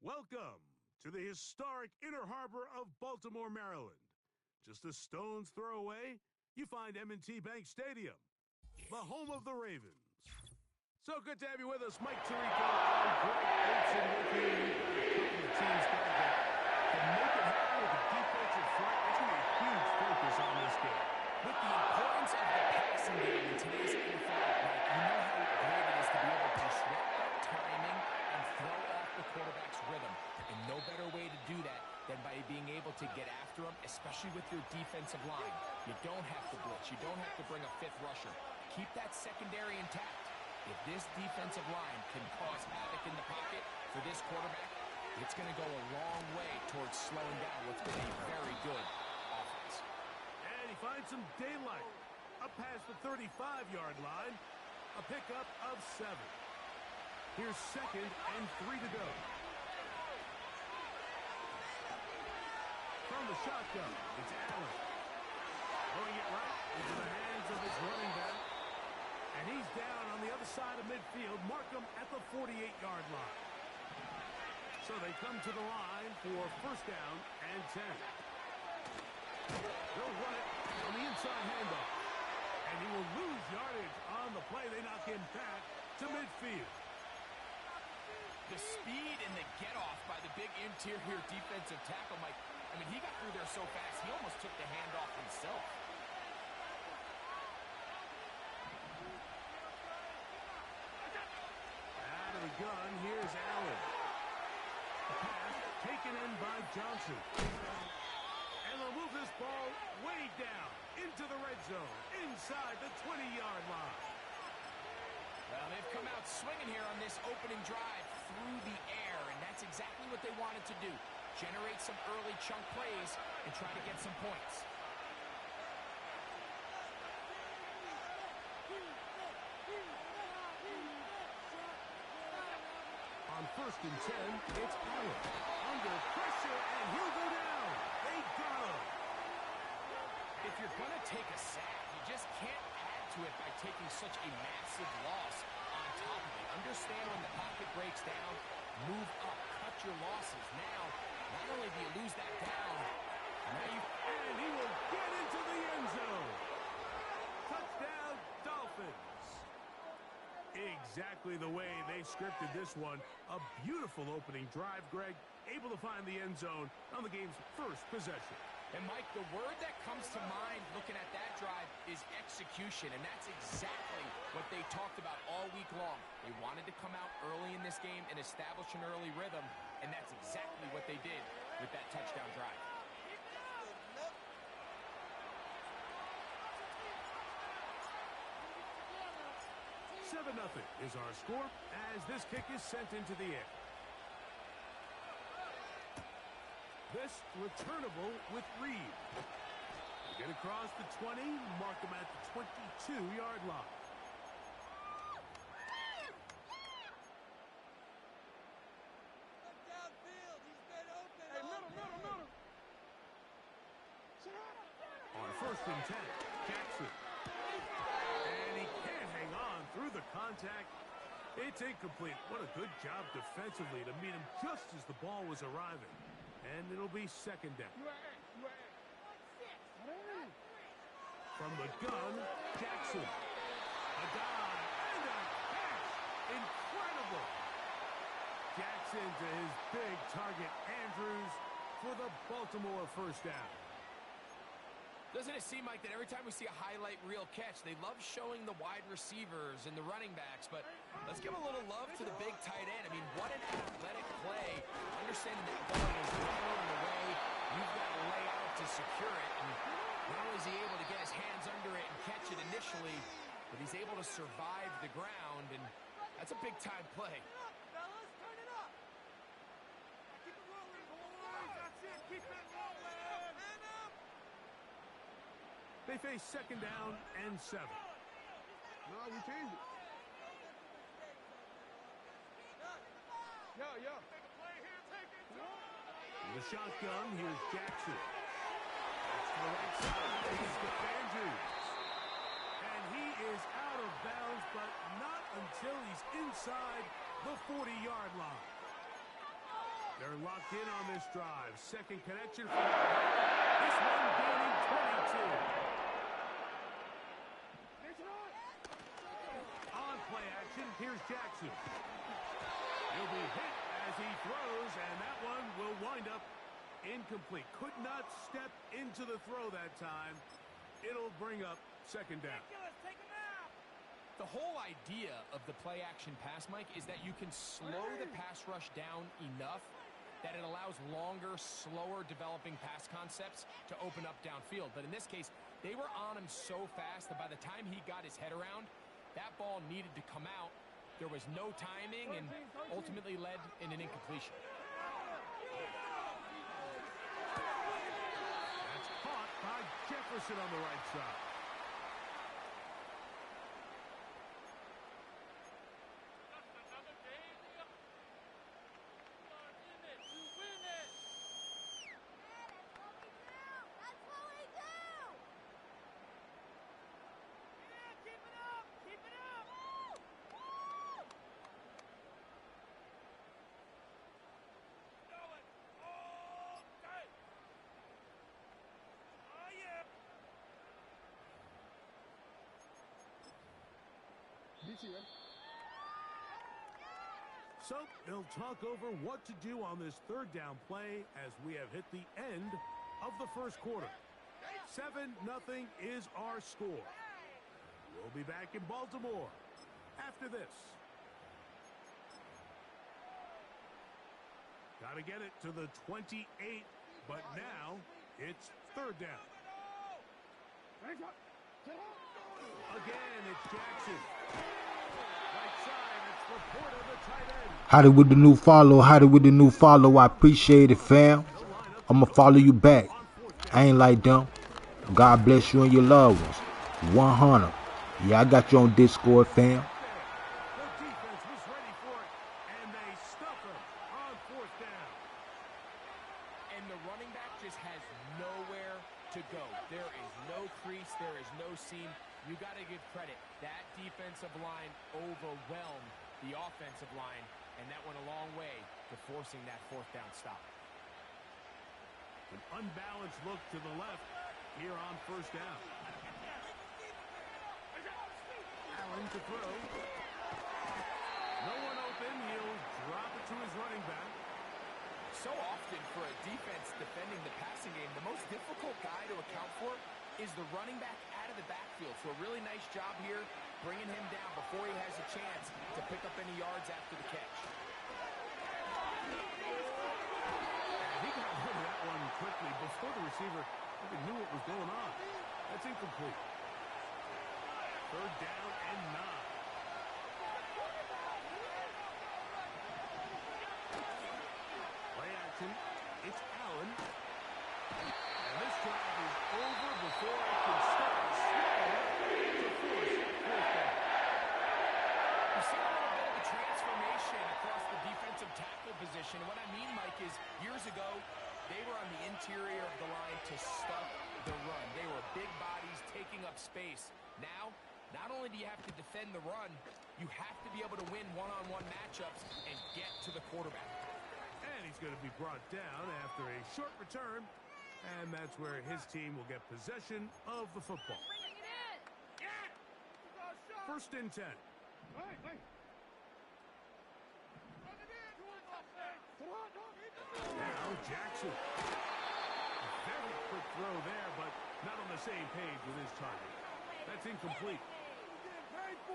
Welcome to the historic Inner Harbor of Baltimore, Maryland. Just a stone's throw away, you find M&T Bank Stadium, the home of the Ravens. So good to have you with us, Mike Tirico and Greg Olson with you. We've got a couple of teams there that can make it happen with the defensive front. It's going to be a huge focus on this game. With the importance of the passing game in today's NFL, Mike, you know how great it is to be able to disrupt that timing and throw off the quarterback's rhythm. And no better way to do that than by being able to get after him, especially with your defensive line. You don't have to blitz. You don't have to bring a fifth rusher. Keep that secondary intact. If this defensive line can cause havoc in the pocket for this quarterback, it's going to go a long way towards slowing down what's been a very good offense. And he finds some daylight. Up past the 35-yard line. A pickup of 7. Here's 2nd and 3 to go. From the shotgun, it's Allen. Throwing it right into the hands of his running back. And he's down on the other side of midfield. Mark him at the 48-yard line. So they come to the line for 1st down and 10. They'll run it on the inside handoff. And he will lose yardage on the play. They knock him back to midfield. The speed and the get-off by the big interior defensive tackle, Mike. I mean, he got through there so fast, he almost took the handoff himself. Out of the gun, here's Allen. The pass taken in by Johnson. And they'll move this ball way down into the red zone, inside the 20-yard line. Well, they've come out swinging here on this opening drive through the air, and that's exactly what they wanted to do. Generate some early chunk plays and try to get some points. On 1st and 10, it's Allen. Under pressure, and he'll go down. They got him. If you're going to take a sack, you just can't add to it by taking such a massive loss on top of it. Understand when the pocket breaks down, move up, cut your losses. Now, not only do you lose that down, and he will get into the end zone. Touchdown, Dolphins. Exactly the way they scripted this one. A beautiful opening drive, Greg. Able to find the end zone on the game's first possession. And, Mike, the word that comes to mind looking at that drive is execution, and that's exactly what they talked about all week long. They wanted to come out early in this game and establish an early rhythm, and that's exactly what they did with that touchdown drive. Nothing is our score as this kick is sent into the air. This returnable with Reed. They get across the 20, mark him at the 22-yard line. Downfield, he's been open. Hey, middle. On 1st and 10, Jackson. And he can't hang on through the contact. It's incomplete. What a good job defensively to meet him just as the ball was arriving. And it'll be 2nd down. From the gun, Jackson. A dive and a catch. Incredible. Jackson to his big target, Andrews, for the Baltimore 1st down. Doesn't it seem like that every time we see a highlight reel catch, they love showing the wide receivers and the running backs, but let's give a little love to the big tight end. I mean, what an athletic play. Understanding that ball is low in the way, you've got to lay out to secure it. And not only is he able to get his hands under it and catch it initially, but he's able to survive the ground, and that's a big-time play. Fellas, turn it up. Keep it rolling, boys. That's it. Keep it rolling. Man up. They face 2nd down and 7. No, we changed it. Yo. Take a play here. Take it. In the shotgun, here's Jackson. That's to the right side. He's got Andrews. And he is out of bounds, but not until he's inside the 40-yard line. They're locked in on this drive. Second connection for this one gaining 22. On play action, here's Jackson. He'll be hit as he throws, and that one will wind up incomplete. Could not step into the throw that time. It'll bring up second down. The whole idea of the play action pass, Mike, is that you can slow the pass rush down enough that it allows longer, slower developing pass concepts to open up downfield. But in this case, they were on him so fast that by the time he got his head around, that ball needed to come out. There was no timing and ultimately led in an incompletion. That's caught by Jefferson on the right side. So they'll talk over what to do on this third down play as we have hit the end of the first quarter. 7-0 is our score. We'll be back in Baltimore after this. Got to get it to the 28, but now it's third down. Again, it's Jackson. Right side, it's Laporta, the tight end. Howdy with the new follow, howdy with the new follow. I appreciate it, fam. I'ma follow you back. I ain't like them. God bless you and your loved ones. 100. Yeah, I got you on Discord, fam. The defense was ready for it, and they stuff him on fourth down. And the running back just has nowhere to go. There is no crease. There is no seam. You got to give credit. That defensive line overwhelmed the offensive line, and that went a long way to forcing that fourth down stop. An unbalanced look to the left here on first down. Allen to throw. No one open. He'll drop it to his running back. So often for a defense defending the passing game, the most difficult guy to account for is the running back out of the backfield. So a really nice job here bringing him down before he has a chance to pick up any yards after the catch. And he got rid of that one quickly before the receiver even knew what was going on. That's incomplete. Third down and 9. Play action. It's Allen. And this drive is over before it can start. To force fourth down. We've seen a little bit of a transformation across the defensive tackle position. What I mean, Mike, is years ago, they were on the interior of the line to stop the run. They were big bodies taking up space. Now, not only do you have to defend the run, you have to be able to win one-on-one matchups and get to the quarterback. And he's going to be brought down after a short return. And that's where his team will get possession of the football. First and 10. Now Jackson. Very quick throw there, but not on the same page with his target. That's incomplete.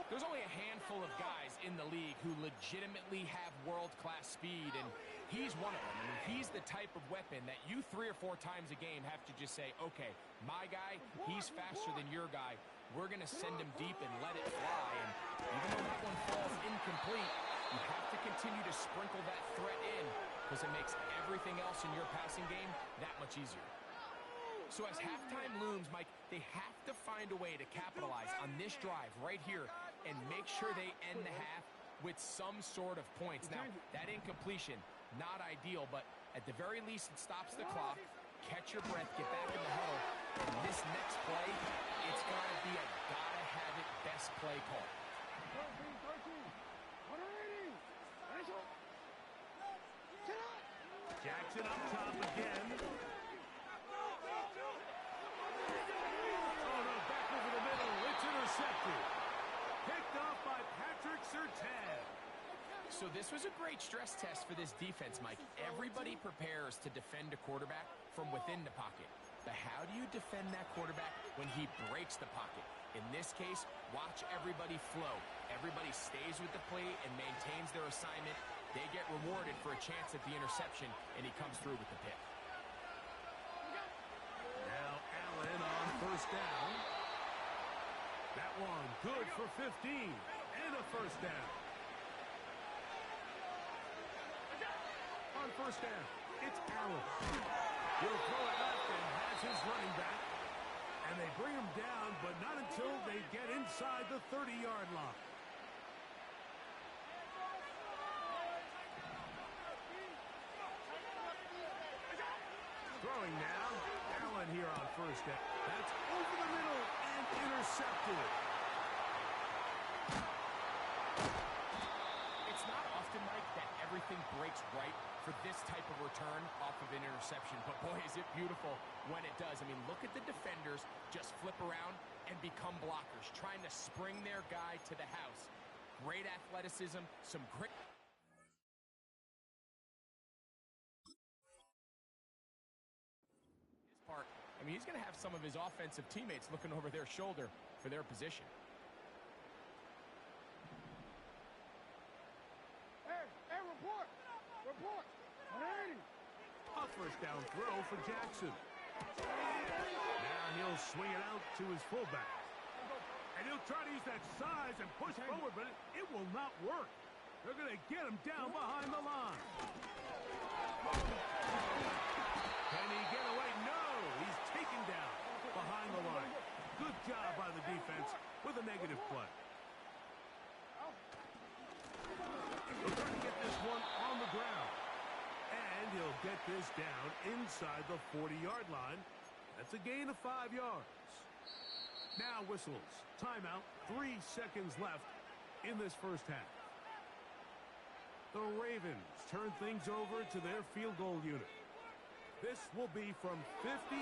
There's only a handful of guys in the league who legitimately have world-class speed, and he's one of them. I mean, he's the type of weapon that you 3 or 4 times a game have to just say, okay, my guy, he's faster than your guy. We're going to send him deep and let it fly. And even though that one falls incomplete, you have to continue to sprinkle that threat in because it makes everything else in your passing game that much easier. So as halftime looms, Mike, they have to find a way to capitalize on this drive right here and make sure they end the half with some sort of points. Now, that incompletion, not ideal, but at the very least, it stops the clock. Catch your breath, get back in the huddle, and this next play, it's got to be a gotta-have-it best play call. Jackson up top again. Oh, no, back over the middle. It's intercepted. Picked off by Patrick Surtain. So this was a great stress test for this defense, Mike. Everybody prepares to defend a quarterback from within the pocket. But how do you defend that quarterback when he breaks the pocket? In this case, watch everybody flow. Everybody stays with the play and maintains their assignment. They get rewarded for a chance at the interception, and he comes through with the pick. Now Allen on first down. That one good for 15 and a first down. On first down, it's Allen. He'll throw it left and has his running back. And they bring him down, but not until they get inside the 30-yard line. Throwing now, Allen here on first down. That's over the middle and intercepted. It's not often, Mike, that everything breaks right for this type of return off of an interception. But boy, is it beautiful when it does. I mean, look at the defenders just flip around and become blockers, trying to spring their guy to the house. Great athleticism, some great... part. I mean, he's going to have some of his offensive teammates looking over their shoulder for their position. Hey, report! Report! A first down throw for Jackson. Now he'll swing it out to his fullback. And he'll try to use that size and push forward, but it will not work. They're going to get him down behind the line. Can he get away? No! He's taken down behind the line. Good job by the defense with a negative play. They're trying to get this one on the ground. And he'll get this down inside the 40-yard line. That's a gain of 5 yards. Now whistles. Timeout. 3 seconds left in this first half. The Ravens turn things over to their field goal unit. This will be from 56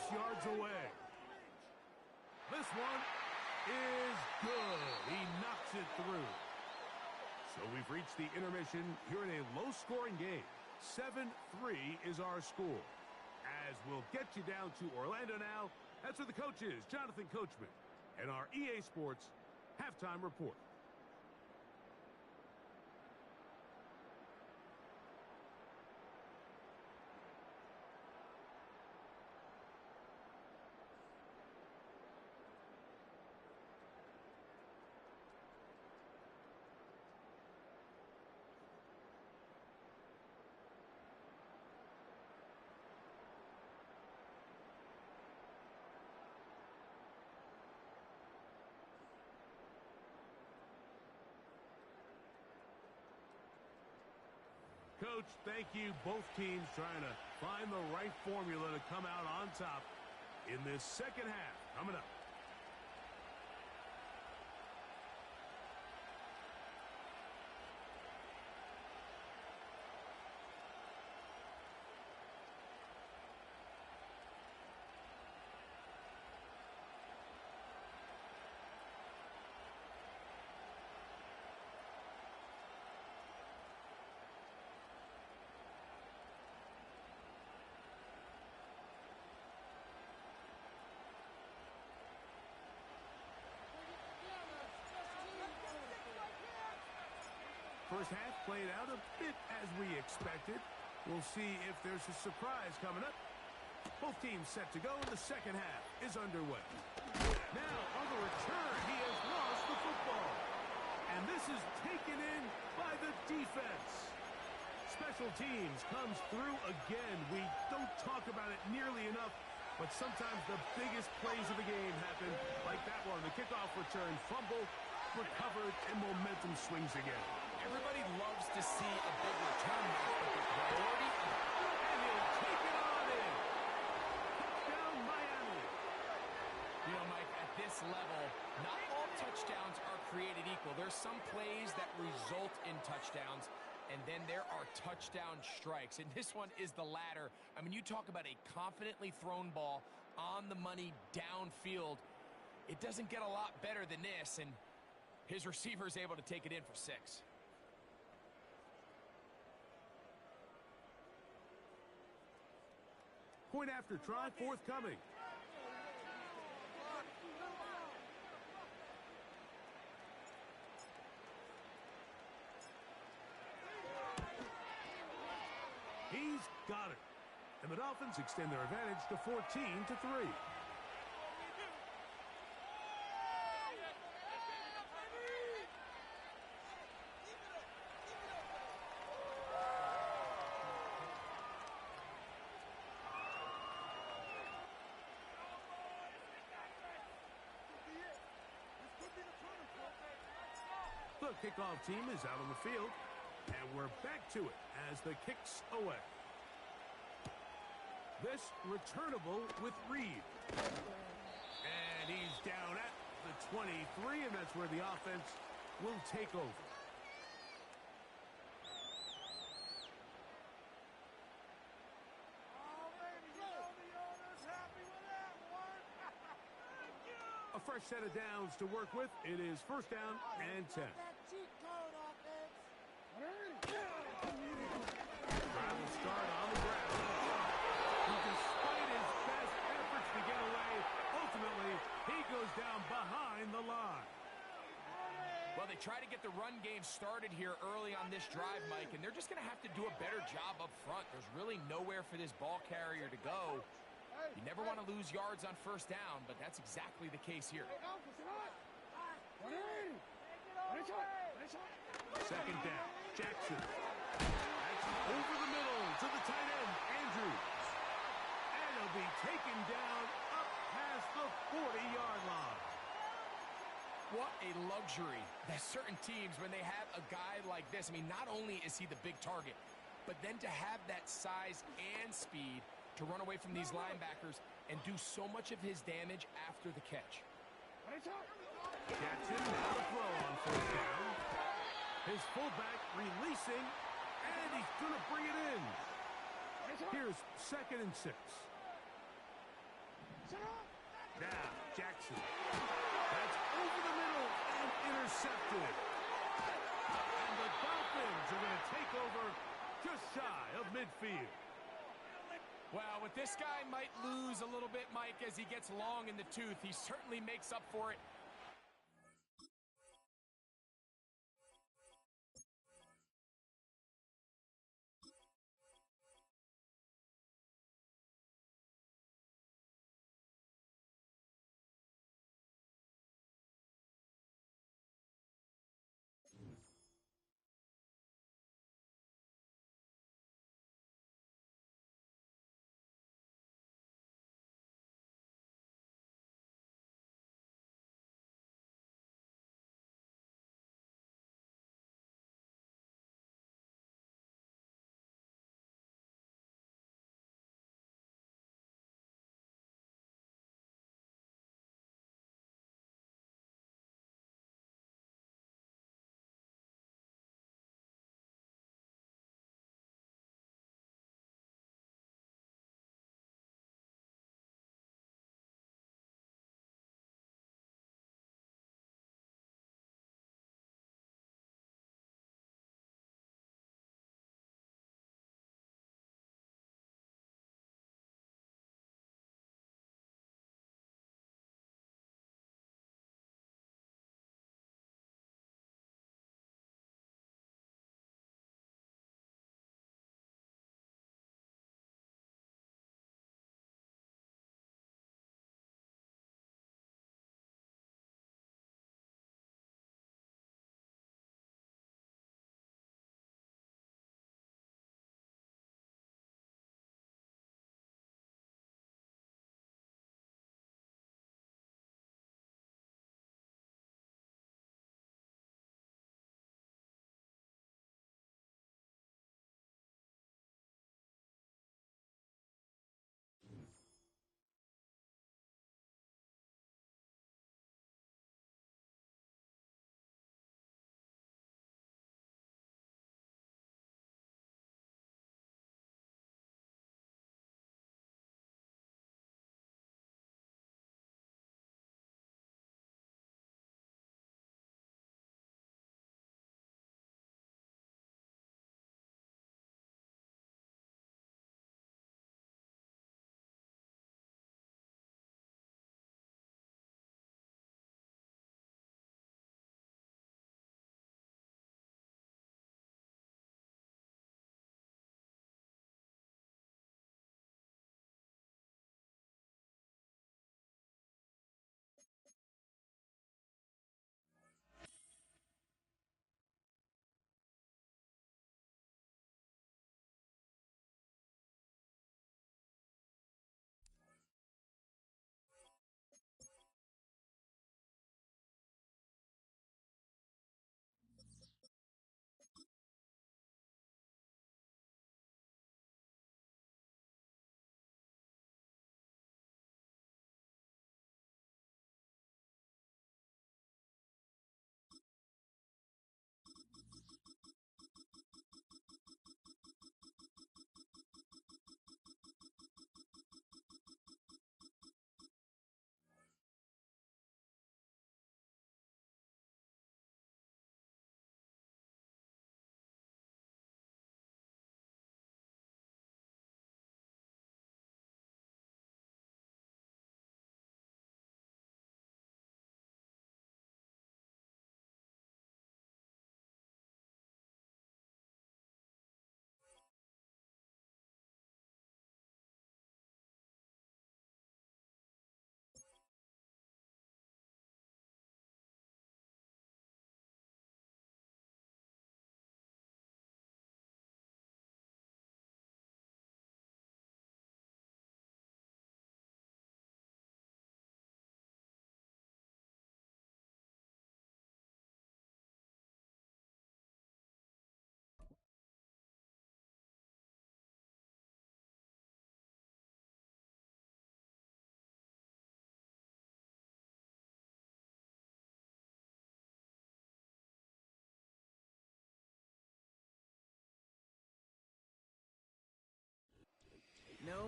yards away. This one is good. He knocks it through. So we've reached the intermission here in a low-scoring game. 7-3 is our score. As we'll get you down to Orlando now, that's where the coach is, Jonathan Coachman, and our EA Sports halftime report. Coach, thank you. Both teams trying to find the right formula to come out on top in this second half. Coming up. First half played out a bit as we expected. We'll see if there's a surprise coming up. Both teams set to go, and the second half is underway. Now, on the return, he has lost the football. And this is taken in by the defense. Special teams comes through again. We don't talk about it nearly enough, but sometimes the biggest plays of the game happen like that one. The kickoff return, fumble, recovered, and momentum swings again. Everybody loves to see a big return, but the priority... And he'll take it on in. Touchdown, Miami. You know, Mike, at this level, not all touchdowns are created equal. There's some plays that result in touchdowns. And then there are touchdown strikes, and this one is the latter. I mean, you talk about a confidently thrown ball on the money downfield. It doesn't get a lot better than this, and his receiver is able to take it in for 6. Point after try forthcoming. He's got it. And the Dolphins extend their advantage to 14-3. The kickoff team is out on the field, and we're back to it as the kick's away. This returnable with Reed. And he's down at the 23, and that's where the offense will take over. A fresh set of downs to work with. It is first down and 10. Trying to start on the ground. Despite his best efforts to get away, ultimately, he goes down behind the line. Well, they try to get the run game started here early on this drive, Mike, and they're just going to have to do a better job up front. There's really nowhere for this ball carrier to go. You never want to lose yards on first down, but that's exactly the case here. Second down, Jackson. That's over the middle to the tight end, Andrews. And he'll be taken down up past the 40-yard line. What a luxury that certain teams, when they have a guy like this, I mean, not only is he the big target, but then to have that size and speed to run away from these linebackers and do so much of his damage after the catch. Jackson now to throw on fourth down. His fullback releasing, and he's going to bring it in. Here's 2nd and 6. Now, Jackson. That's over the middle and intercepted. And the Dolphins are going to take over just shy of midfield. Well, with this guy might lose a little bit, Mike, as he gets long in the tooth. He certainly makes up for it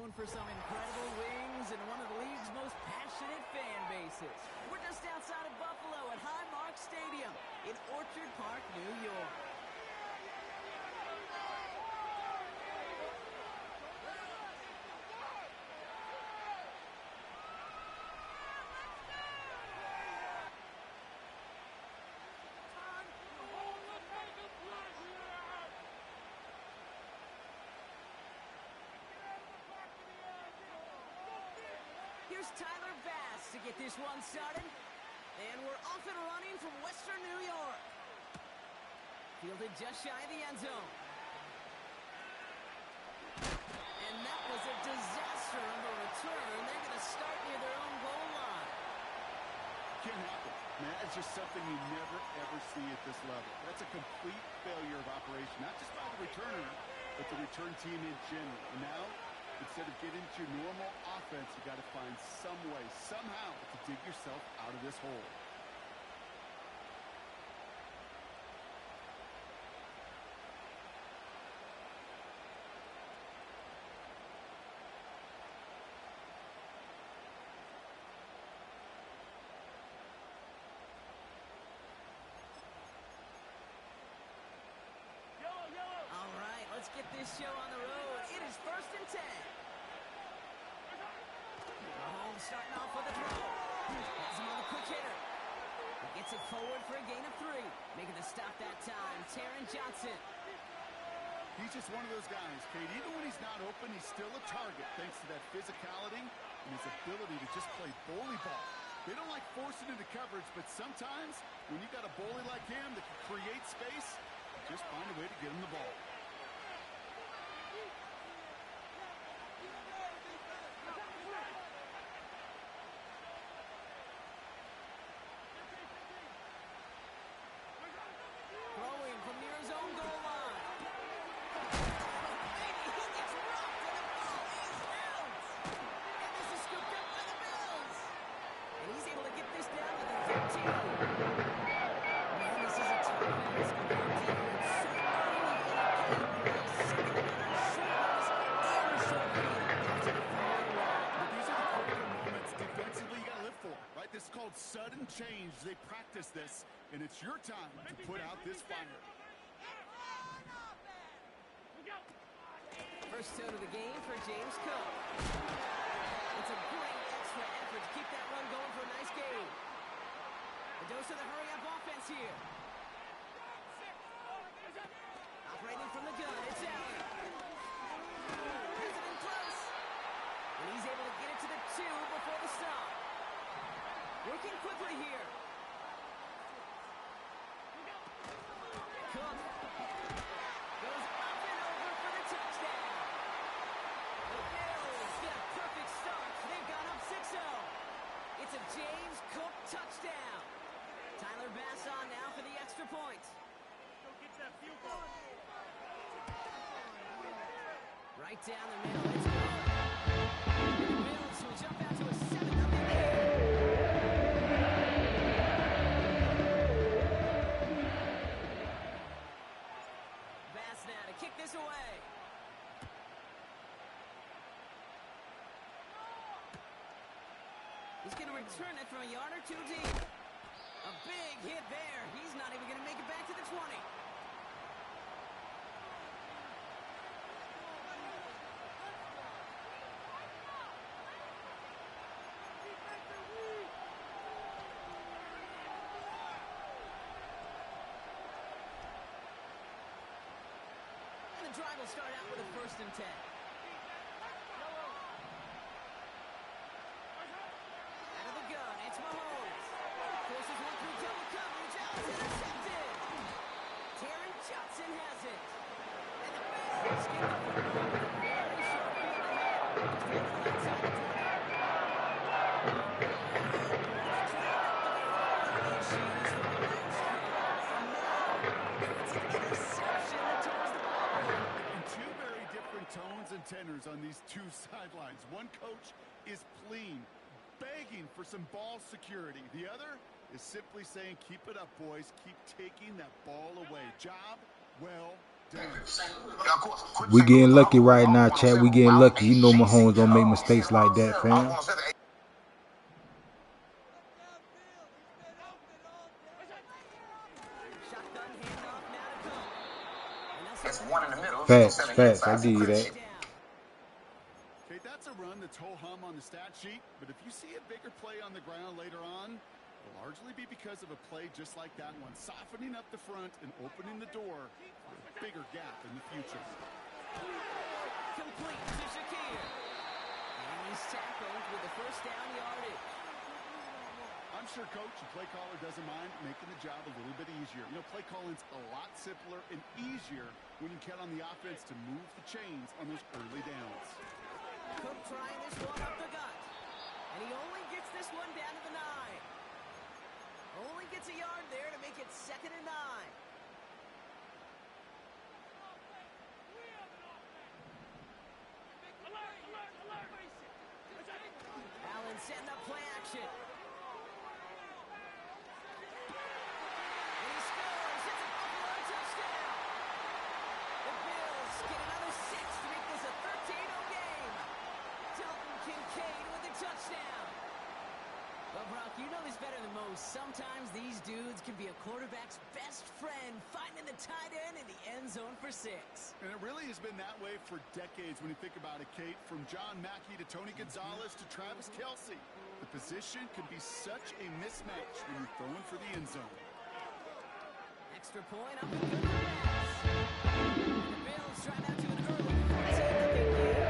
known for some incredible wings and one of the league's most passionate fan bases. We're just outside of Buffalo at Highmark Stadium in Orchard Park, New York. Here's Tyler Bass to get this one started. And we're off and running from Western New York. Fielded just shy of the end zone. And that was a disaster on the return. They're going to start near their own goal line. Can't happen, man. It's just something you never, ever see at this level. That's a complete failure of operation, not just by the returner, but the return team in general. And now, instead of getting to your normal offense, you got to find some way, somehow, to dig yourself out of this hole. All right, let's get this show on the road. It is 1st and 10. Mahomes starting off with a throw. Has him on the quick hitter. He gets it forward for a gain of 3. Making the stop that time, Taron Johnson. He's just one of those guys, Kate. Even when he's not open, he's still a target thanks to that physicality and his ability to just play bully ball. They don't like forcing into coverage, but sometimes when you got a bully like him that can create space, just find a way to get him the ball. Throwing from near his own goal line. Maybe he gets rocked and the ball is out. And this is scooped up by the Bills. And he's able to get this down to the 15. Man, this is a tough ask on their defense. So early in a game play, sending them out on short notice in short field after the throwing run. But these are the critical moments defensively you got to live for, right? This is called sudden change. They practice this, and it's your time to put out this fire. First toe to the game for James Cook. It's a great extra effort to keep that run going for a nice gain. A dose of the hurry-up offense here. Operating from the gun, it's Allen. Has it in close. And he's able to get it to the 2 before the stop. Working quickly here. Cook goes up and over for the touchdown. The Bills get a perfect start. They've got up 6-0. It's a James Cook touchdown. Tyler Bass on now for the extra point. Go get that field goal. Right down the middle, it's good. And the Bills will jump out to a 7-0 lead. Bass now to kick this away. He's going to return it from a yard or 2 deep. A big hit there. He's not even going to make it back to the 20. And the drive will start out with a 1st and 10. Out of the gun, it's Mahomes. Forces one through double coverage. Out, intercepted. Taron Johnson has it. And the Bills get the football with a very short field ahead. Just over the right side of 20. They dragged up the further issues from the last drive. And now it's an interception that turns the ball over. And two very different tones and tenors on these two sidelines. One coach is pleading, begging for some ball security. The other is simply saying, keep it up, boys. Keep taking that ball away. Job well We getting lucky right now, chat. We getting lucky. You know Mahomes don't make mistakes like that, fam. Shotgun handoff now to come. And they'll It's set one in the middle. Facts, facts. I give you that. down. Okay, that's a run that's ho-hum on the stat sheet, but if you see a bigger play on the ground later on, it'll largely be because of a play just like that one, softening up the front and opening the door for a bigger gap in the future. Complete to Shakir. And he's tackled with the first down yardage. I'm sure coach and play caller doesn't mind making the job a little bit easier. You know, play calling's a lot simpler and easier when you count on the offense to move the chains on those early downs. Cook trying this one up the gut. And he only gets this one down to the 9. Only gets a yard there to make it 2nd and 9. Allen setting up play action. And he scores. It's a Buffalo touchdown. The Bills get another 6 to make this a 13-0 game. Dalton Kincaid with a touchdown. Well, Brock, you know this better than most. Sometimes these dudes can be a quarterback's best friend, finding the tight end in the end zone for 6. And it really has been that way for decades when you think about it, Kate. From John Mackey to Tony Gonzalez to Travis Kelce. The position can be such a mismatch when you're throwing for the end zone. Extra point up and good pass. The Bills drive out to an early 14-0 lead.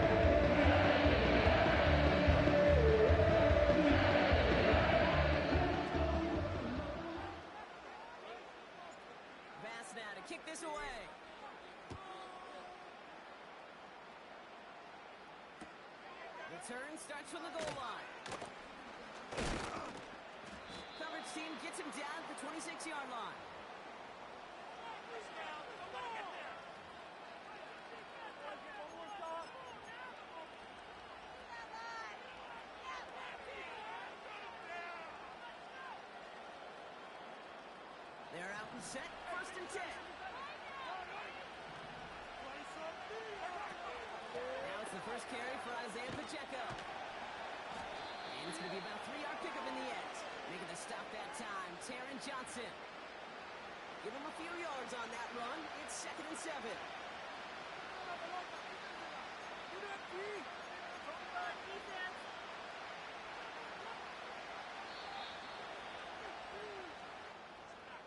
Bass now to kick this away. The turn starts from the goal line. Coverage team gets him down at the 26-yard line. They're out and set, 1st and 10. Now it's the first carry for Isaiah Pacheco. And it's going to be about a 3-yard pickup in the end. Making the stop that time, Taron Johnson. Give him a few yards on that run. It's 2nd and 7.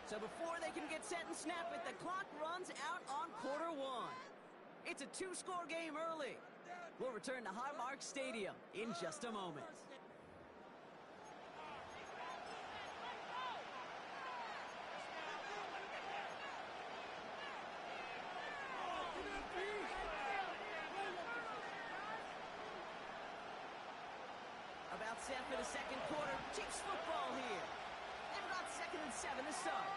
So before they can get set and snap it, the clock runs out on quarter 1. It's a 2-score game early. We'll return to Highmark Stadium in just a moment. About set for the 2nd quarter. Chiefs football here. They've got 2nd and 7 to start.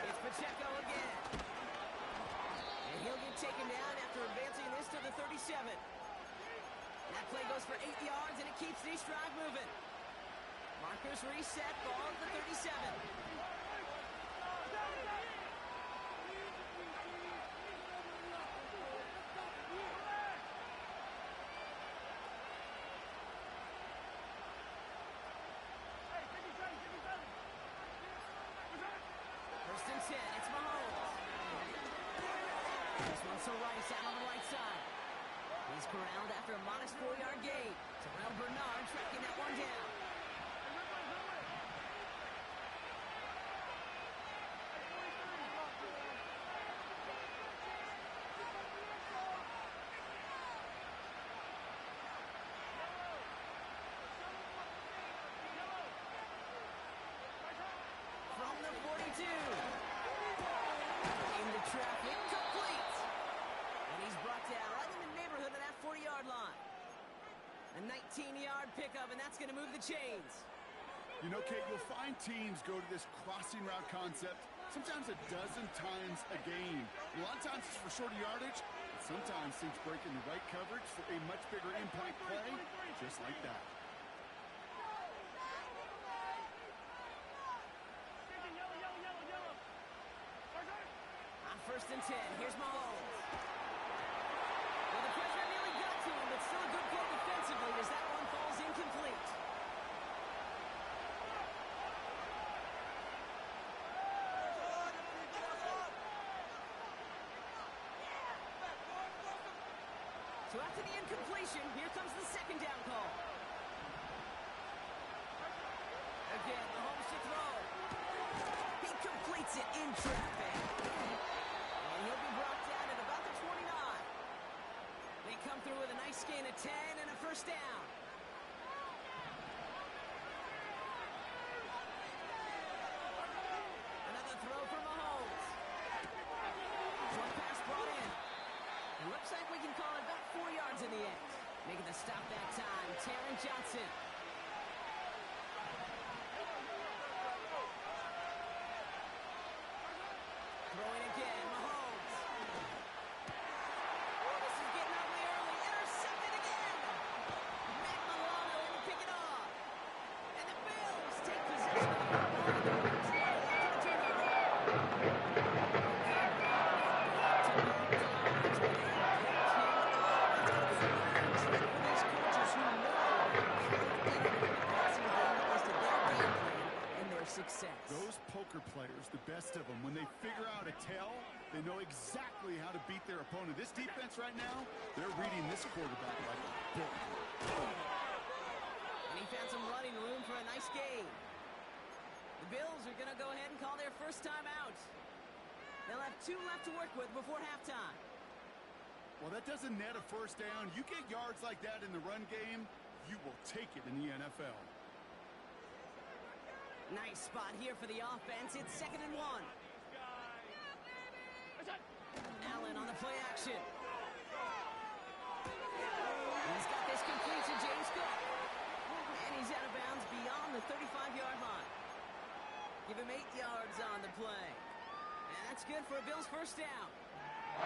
It's Pacheco again. And he'll get taken down after advancing this to the 37. That play goes for 8 yards, and it keeps this drive moving. Markers reset, ball at the 37. First and 10, it's Mahomes. This one's to Rice out on the right side. He's corralled after a modest 4-yard gain. Terrell Bernard tracking that one down. From the 42. Into traffic, complete. And he's brought down right in the neighborhood of that 40-yard line. A 19-yard pickup, and that's going to move the chains. You know, Kate, you'll find teams go to this crossing route concept sometimes a dozen times a game. A lot of times it's for shorter yardage, but sometimes teams break in the right coverage for a much bigger impact play, just like that. 1st and 10. Here's Mahomes. Well, the pressure nearly got to him, but still a good play defensively as that one falls incomplete. So after the incompletion, here comes the 2nd down call. Again, Mahomes to throw. He completes it in traffic. And he'll be brought down at about the 29. They come through with a nice gain of 10 and a 1st down. Another throw for Mahomes. One pass brought in. It looks like we can call it about 4 yards in the end. Making the stop that time, Taron Johnson. Throwing again, Mahomes. Oh, this is getting ugly early. Intercepted again. Matt Milano in to pick it off. And the Bills take possession of the ball at the 20 after the turnover. Success. Those poker players, the best of them, when they figure out a tell, they know exactly how to beat their opponent. This defense right now, they're reading this quarterback like a book. And he found some running room for a nice gain. The Bills are going to go ahead and call their 1st timeout. They'll have 2 left to work with before halftime. Well, that doesn't net a 1st down. You get yards like that in the run game, you will take it in the NFL. Nice spot here for the offense. It's 2nd and 1. Allen on the play action. He's got this complete to James Cook. And he's out of bounds beyond the 35-yard line. Give him 8 yards on the play. And that's good for a Bills 1st down.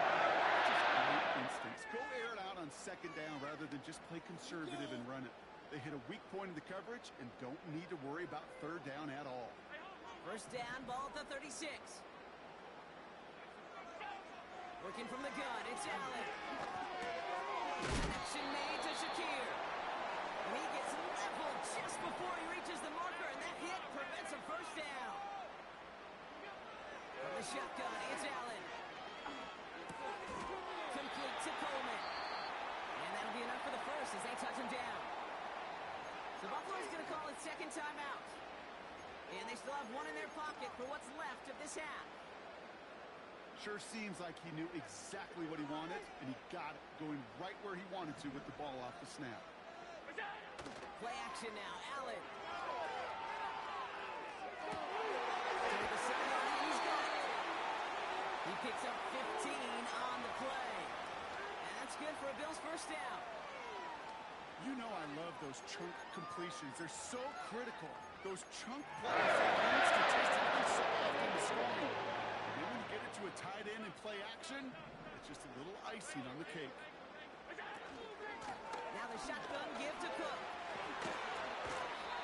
Great instincts. Go air it out on 2nd down rather than just play conservative and run it. They hit a weak point in the coverage and don't need to worry about 3rd down at all. 1st down, ball at the 36. Working from the gun, it's Allen. Connection made to Shakir. And he gets leveled just before he reaches the marker, and that hit prevents a 1st down. From the shotgun, it's Allen. Complete to Coleman. And that'll be enough for the 1st as they touch him down. So Buffalo's going to call it 2nd timeout. And they still have 1 in their pocket for what's left of this half. Sure seems like he knew exactly what he wanted, and he got it, going right where he wanted to with the ball off the snap. Play action now, Allen. He's got it. He picks up 15 on the play. And that's good for a Bills 1st down. You know I love those chunk completions. They're so critical. Those chunk plays are statistically so often the scoring. And then when you get it to a tight end and play action, it's just a little icing on the cake. Now the shotgun give to Cook.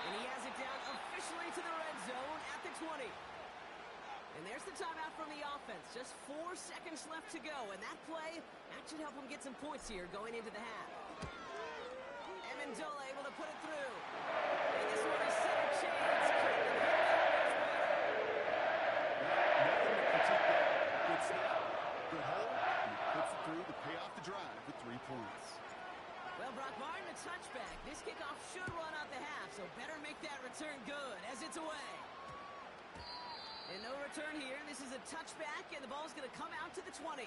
And he has it down officially to the red zone at the 20. And there's the timeout from the offense. Just 4 seconds left to go. And that play, that should help them get some points here going into the half. Amendola able to put it through. And this one is set a chance. Good snap, good hold, and he puts it through to pay off the drive with 3 points. Well, Brock Martin, a touchback. This kickoff should run out the half, so better make that return good as it's away. And no return here. This is a touchback, and the ball's going to come out to the 20.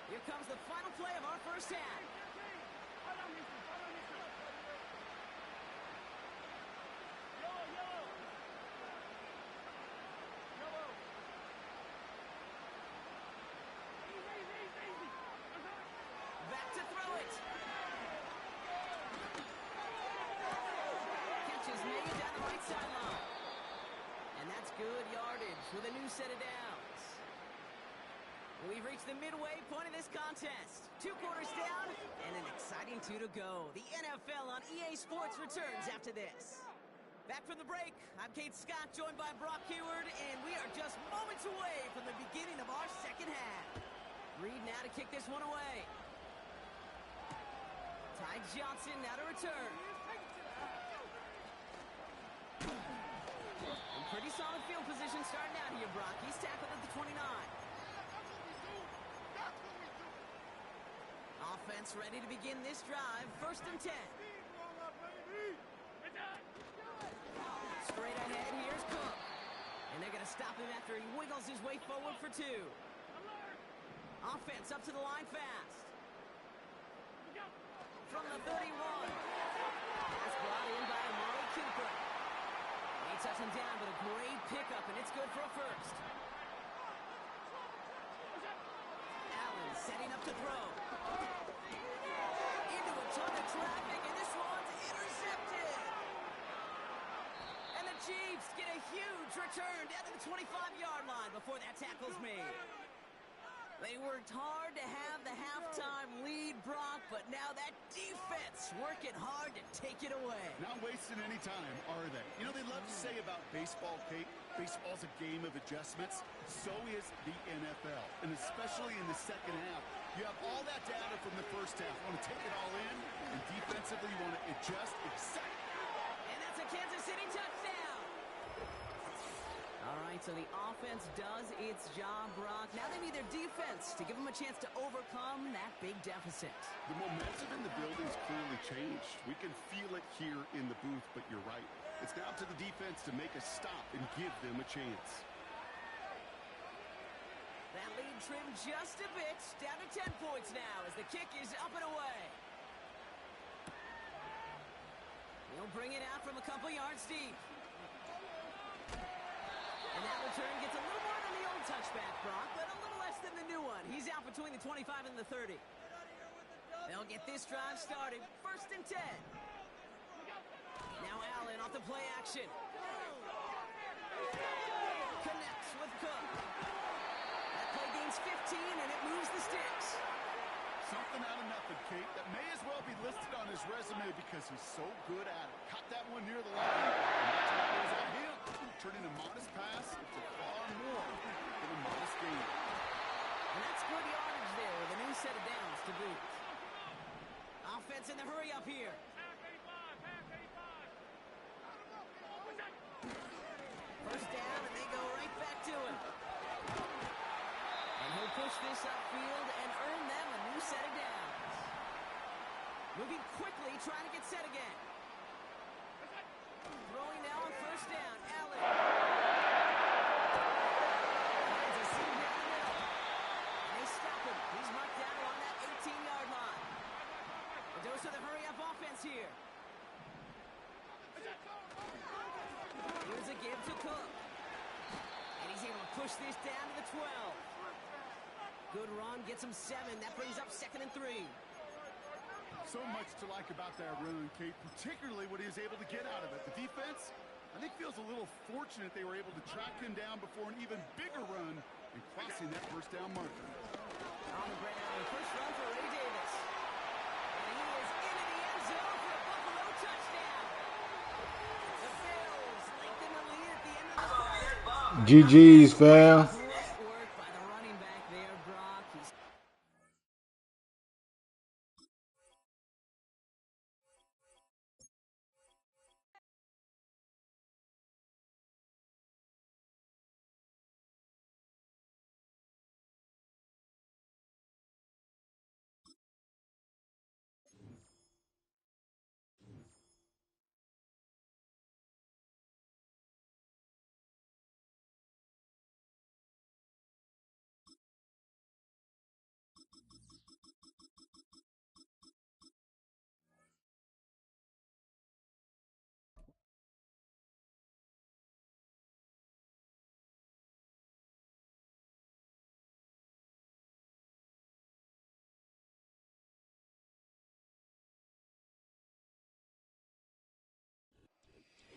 Here comes the final play of our 1st half. Back to throw it. Catch is made down the right sideline. And that's good yardage with a new set of downs. We've reached the midway point of this contest. 2 quarters down and an exciting 2 to go. The NFL on EA Sports returns after this. Back from the break, I'm Kate Scott, joined by Brock Hayward, and we are just moments away from the beginning of our second half. Reed now to kick this one away. Ty Johnson now to return. In pretty solid field position starting out here, Brock. He's tackled at the 29. Offense ready to begin this drive. 1st and 10. Straight ahead, here's Cook. And they're going to stop him after he wiggles his way forward for 2. Offense up to the line fast. From the 31. Pass brought in by Amari Cooper. They touch him down, but a great pickup, and it's good for a first. Allen setting up to throw. Into a ton of traffic, and this one's intercepted. And the Chiefs get a huge return down to the 25-yard line before that tackle's made. They worked hard to have the halftime lead, Brock, but now that defense working hard to take it away. Not wasting any time, are they? You know, they love to say about baseball, Kate, baseball's a game of adjustments. So is the NFL, and especially in the second half. You have all that data from the first half. You want to take it all in, and defensively you want to adjust exactly. And that's a Kansas City touchdown. All right, so the offense does its job, Brock. Now they need their defense to give them a chance to overcome that big deficit. The momentum in the building's clearly changed. We can feel it here in the booth, but you're right. It's now to the defense to make a stop and give them a chance. That lead trimmed just a bit, down to 10 points now as the kick is up and away. He'll bring it out from a couple yards deep. And that return gets a little more than the old touchback, Brock, but a little less than the new one. He's out between the 25 and the 30. They'll get this drive started. 1st and 10. Now Allen off the play action. Connects with Cook. That play gains 15, and it moves the sticks. Something out of nothing, Kate, that may as well be listed on his resume because he's so good at it. Caught that one near the line. And that's what goes on him. Turning a modest pass into far more than a modest gain. And that's good yardage there with a new set of downs to boot. Offense in the hurry up here. First down, and they go right back to him. And he'll push this upfield and earn them a new set of downs. Moving quickly, trying to get set again. Throwing now on 1st down. Allen. Finds a seam down the middle. And they stop him. He's marked down along that 18-yard line. A dose of the hurry-up offense here. Here's a give to Cook. And he's able to push this down to the 12. Good run, gets him 7. That brings up 2nd and 3. So much to like about that run, Kate, particularly what he was able to get out of it. The defense, I think, feels a little fortunate they were able to track him down before an even bigger run and crossing that 1st down marker. On the ground, first run for Ray Davis. And he is into the end zone for a Buffalo touchdown. The Bills lengthen the lead at the end of the third. GG's, fam. Great work by the running back there, Brock. He's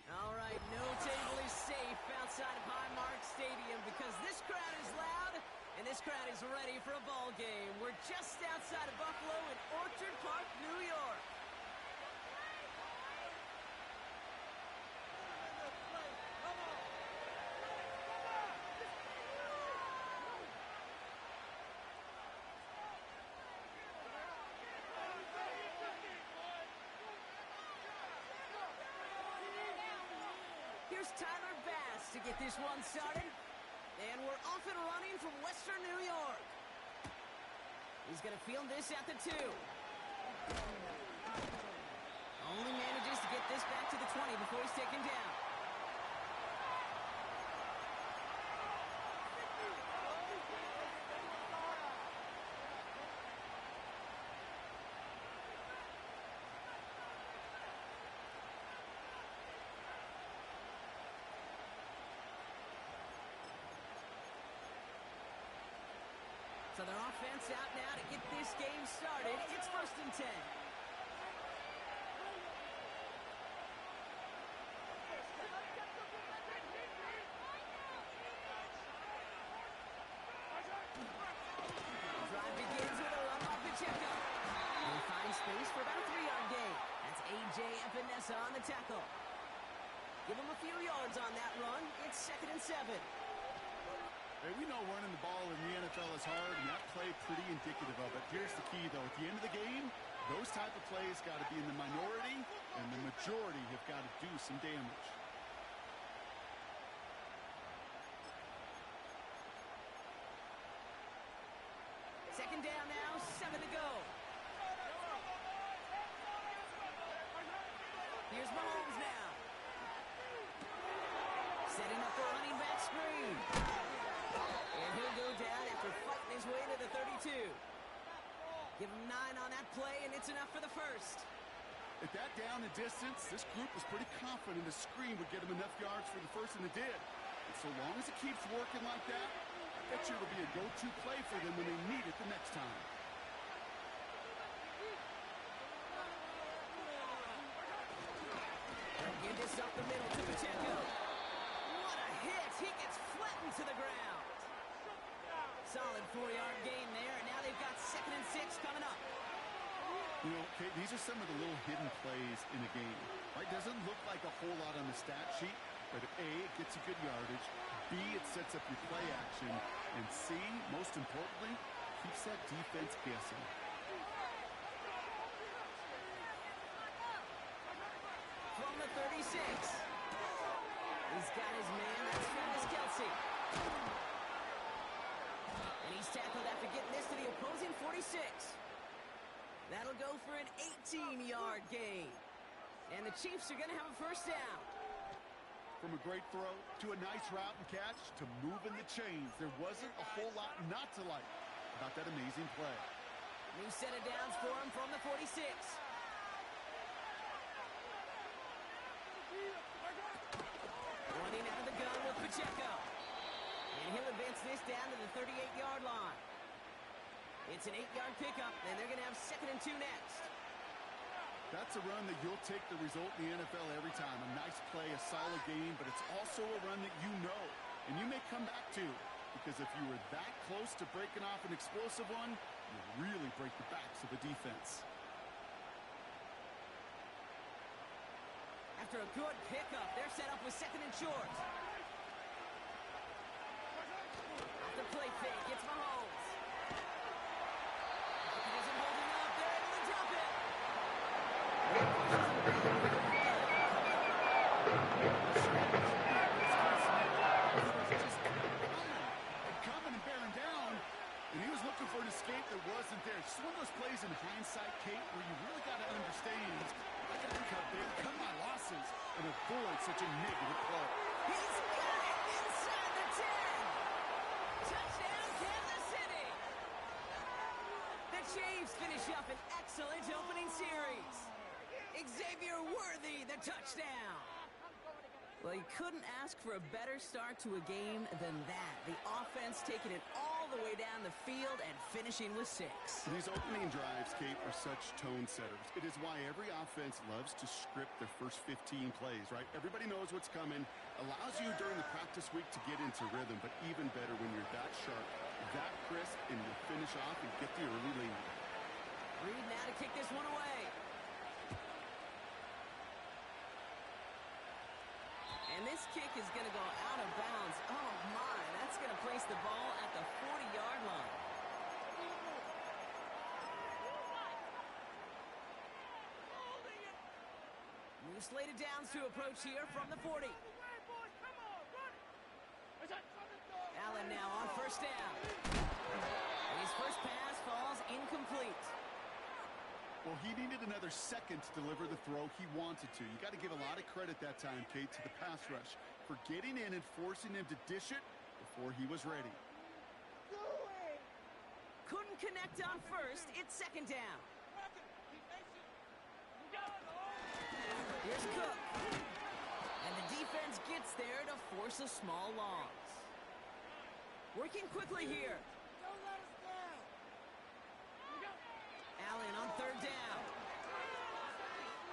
all right, no table is safe outside of Highmark Stadium because this crowd is loud and this crowd is ready for a ball game. We're just outside of Buffalo in Orchard Park, New York. here's Tyler Bass to get this one started. And we're off and running from Western New York. He's going to field this at the 2. Only manages to get this back to the 20 before he's taken down. So their offense out now to get this game started. It's 1st and 10. Drive begins with a run off Pacheco. He finds space for about a 3-yard gain. That's A.J. Epinesa on the tackle. Give him a few yards on that run. It's 2nd and 7. Hey, we know running the ball in the NFL is hard, and that play pretty indicative of it. Here's the key, though. At the end of the game, those type of plays got to be in the minority, and the majority have got to do some damage. Second down now, 7 to go. Here's Mahomes now. Setting up the running back screen. And he'll go down after fighting his way to the 32. Give him 9 on that play, and it's enough for the first. At that down and distance, this group was pretty confident the screen would get him enough yards for the first, and it did. And so long as it keeps working like that, I bet you it'll be a go-to play for them when they need it the next time. They'll give this up the middle to Pacheco. What a hit! He gets flattened to the ground. Solid 4-yard gain there, and now they've got 2nd and 6 coming up. You know, Kate, these are some of the little hidden plays in a game. Right? Doesn't look like a whole lot on the stat sheet, but A, it gets you good yardage. B, it sets up your play action. And C, most importantly, keeps that defense guessing. From the 36. He's got his man. That's Travis Kelce. And he's tackled after getting this to the opposing 46. That'll go for an 18-yard gain. And the Chiefs are going to have a first down. From a great throw to a nice route and catch to moving the chains, there wasn't a whole lot not to like about that amazing play. New set of downs for him from the 46. Running out of the gun with Pacheco. And he'll advance this down to the 38-yard line. It's an 8-yard pickup, and they're going to have 2nd and 2 next. That's a run that you'll take the result in the NFL every time. A nice play, a solid game, but it's also a run that you know, and you may come back to, because if you were that close to breaking off an explosive one, you really break the backs of the defense. After a good pickup, they're set up with 2nd and short. Off the play fake, it's Mahomes. He isn't holding up, they're able to drop it. Coming and bearing down, and he was looking for an escape that wasn't there. Just one of those plays in hindsight, Kate, where you really got to understand, I got to cut big, cut my losses, and avoid such a negative play. He's got it inside the 10. Touchdown, Kansas City. The Chiefs finish up an excellent opening series. Xavier Worthy, the touchdown. Well, you couldn't ask for a better start to a game than that. The offense taking it all the way down the field and finishing with 6. These opening drives, Kate, are such tone setters. It is why every offense loves to script their first 15 plays, right? Everybody knows what's coming. Allows you during the practice week to get into rhythm, but even better when you're that sharp, that crisp, and you finish off and get the early lead. Reed now to kick this one away. And this kick is going to go out of bounds. Oh, my. That's going to place the ball at the 40-yard line. New slate of downs to approach here from the 40. first down. And his first pass falls incomplete. Well, he needed another second to deliver the throw he wanted to. You got to give a lot of credit that time, Kate, to the pass rush for getting in and forcing him to dish it before he was ready. Couldn't connect on first. It's second down. Here's Cook. And the defense gets there to force a small loss. Working quickly here. Allen on third down.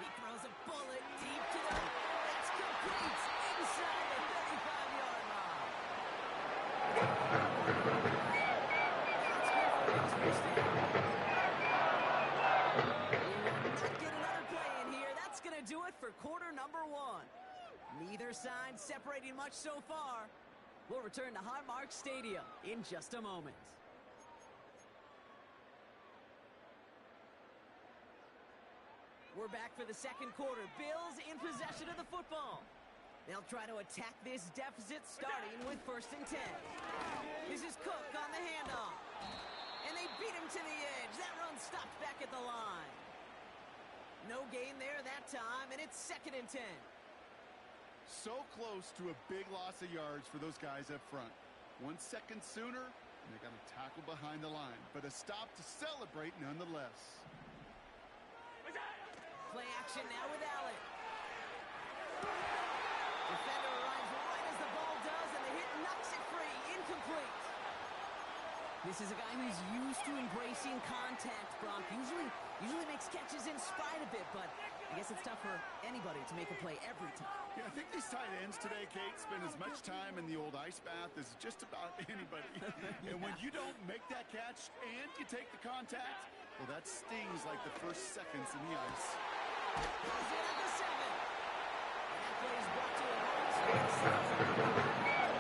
He throws a bullet deep to the... It's complete inside the 35-yard line. That's good for his first down. We will not get another play in here. That's going to do it for quarter number one. Neither side separating much so far. We'll return to Highmark Stadium in just a moment. We're back for the second quarter. Bills in possession of the football. They'll try to attack this deficit starting with 1st and 10. This is Cook on the handoff. And they beat him to the edge. That run stopped back at the line. No gain there that time, and it's 2nd and 10. So close to a big loss of yards for those guys up front. 1 second sooner, and they got a tackle behind the line. But a stop to celebrate nonetheless. Play action now with Allen. Defender arrives right as the ball does, and the hit knocks it free. Incomplete. This is a guy who's used to embracing contact, Bronk. Usually makes catches in spite of it, but I guess it's tough for anybody to make a play every time. Yeah, I think these tight ends today, Kate, spend as much time in the old ice bath as just about anybody. And when you don't make that catch and you take the contact, well, that stings like the first seconds in the ice. Goes in at the 7. And that play is brought to a halt with the Saints on the line.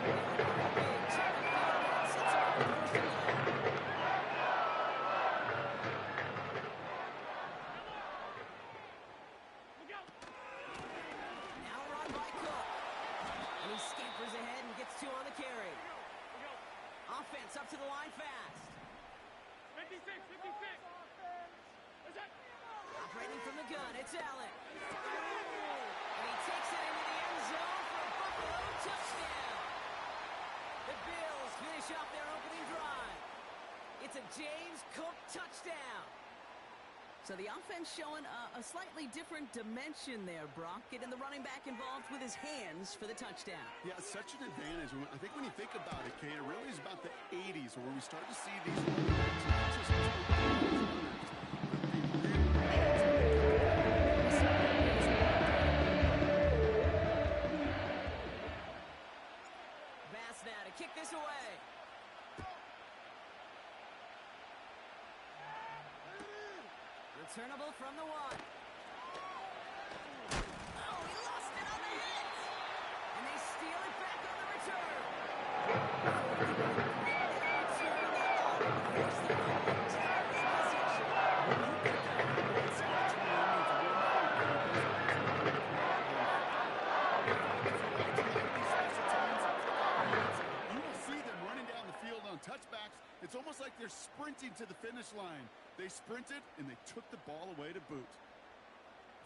Big check of field and sets him up for 1st and 10. Now run by Cook. And he scampers ahead and gets 2 on the carry. Offense up to the line fast. 56. Operating from the gun, it's Allen. And he takes it into the end zone for a Buffalo touchdown. The Bills finish off their opening drive. It's a James Cook touchdown. So the offense showing a slightly different dimension there, Brock. Getting the running back involved with his hands for the touchdown. Yeah, such an advantage. I think when you think about it, Kate, it really is about the 80s where we start to see these Bass now to kick this away. Returnable from the 1. Oh, he lost it on the hit. And they steal it back on the return. You will see them running down the field on touchbacks. It's almost like they're sprinting to the finish line. They sprinted, and they took the ball away to boot.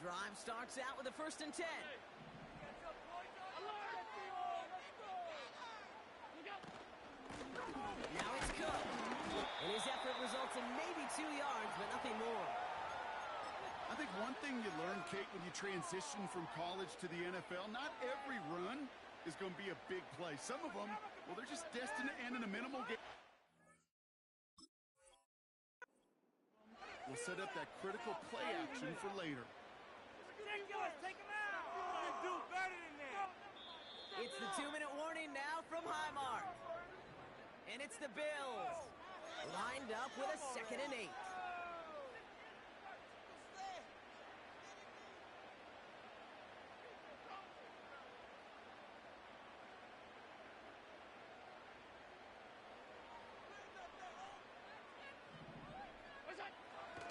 Drive starts out with a 1st and 10. Now it's Cook. And his effort results in maybe 2 yards, but nothing more. I think one thing you learn, Kate, when you transition from college to the NFL, not every run is going to be a big play. Some of them, well, they're just destined to end in a minimal game. We'll set up that critical play action for later. Take him out. Do better than that. It's the 2-minute warning now from Highmark. And it's the Bills. Lined up with a 2nd and 8.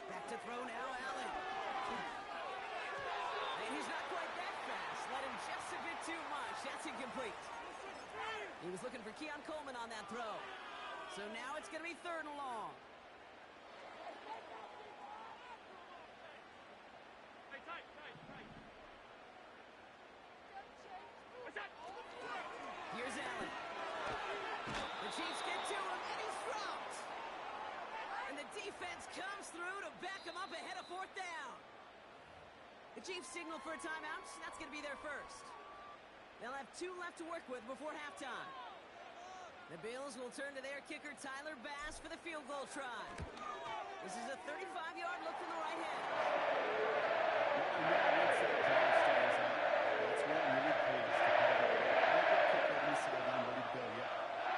Back to throw now, Allen. And he's not quite that fast. Let him just a bit too much. That's incomplete. He was looking for Keon Coleman on that throw. So now it's going to be 3rd and long. Here's Allen. The Chiefs get to him, and he's dropped. And the defense comes through to back him up ahead of 4th down. The Chiefs signal for a timeout. That's going to be their first. They'll have 2 left to work with before halftime. The Bills will turn to their kicker, Tyler Bass, for the field goal try. This is a 35-yard look from the right hand.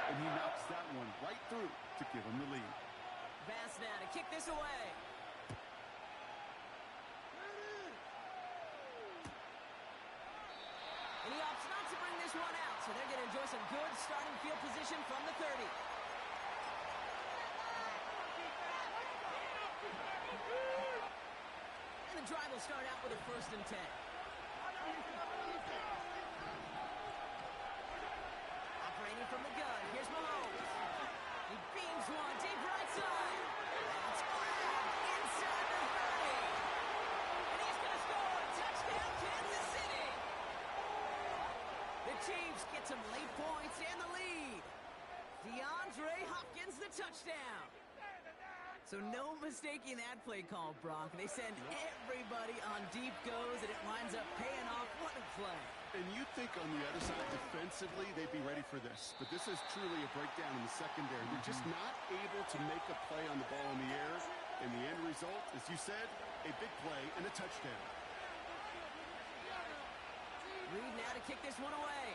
And he knocks that one right through to give him the lead. Bass now to kick this away. And he opts not to bring this one out, so they're going to enjoy some good starting field position from the 30. And the drive will start out with a 1st and 10. Operating from the gun, here's Mahomes. He beams one deep right side. That's grabbed inside the 30. And he's going to score. Touchdown, Kansas City. The Chiefs get some late points and the lead. DeAndre Hopkins, the touchdown. So no mistaking that play call, Brock. They send everybody on deep goes, and it winds up paying off. What a play. And you'd think on the other side, defensively, they'd be ready for this. But this is truly a breakdown in the secondary. They're just not able to make a play on the ball in the air. And the end result, as you said, a big play and a touchdown. Reed now to kick this one away.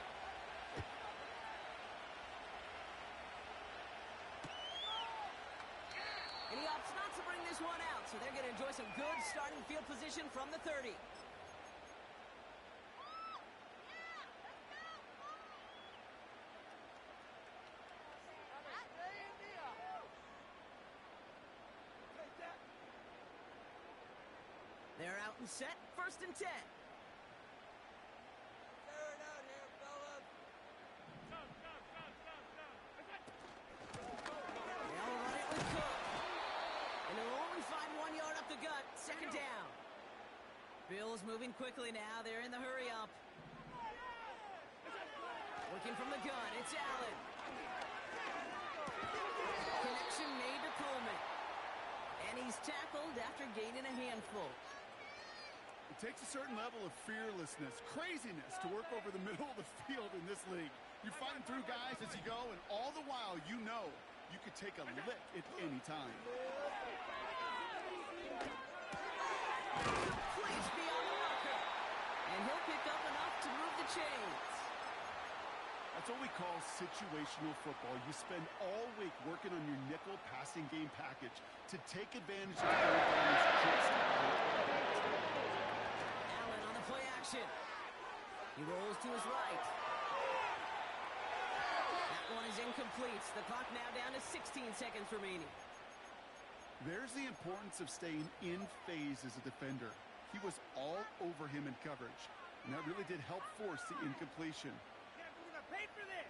And he opts not to bring this one out, so they're going to enjoy some good starting field position from the 30. They're out and set, 1st and 10. They'll run it with Cook. And they'll only find 1 yard up the gut, 2nd down. Bills moving quickly now. They're in the hurry up. Working from the gun, it's Allen. Connection made to Coleman. And he's tackled after gaining a handful. It takes a certain level of fearlessness, craziness to work over the middle of the field in this league. You're fighting through guys as you go, and all the while you know you could take a lick at any time. Place beyond the marker. And he'll pick up enough to move the chains. That's what we call situational football. You spend all week working on your nickel passing game package to take advantage of the Allen on the play action. He rolls to his right. That one is incomplete. The clock now down to 16 seconds remaining. There's the importance of staying in phase as a defender. He was all over him in coverage, and that really did help force the incompletion. Pay for this!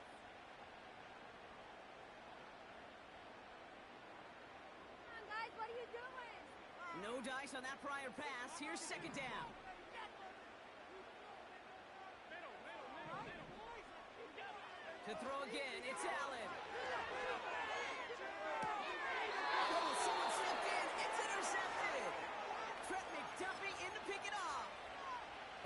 Come on, guys, what are you doing? No dice on that prior pass. Here's 2nd down. To throw again, it's Allen. Oh, someone stepped in. It's intercepted. Trent McDuffie in to pick it off.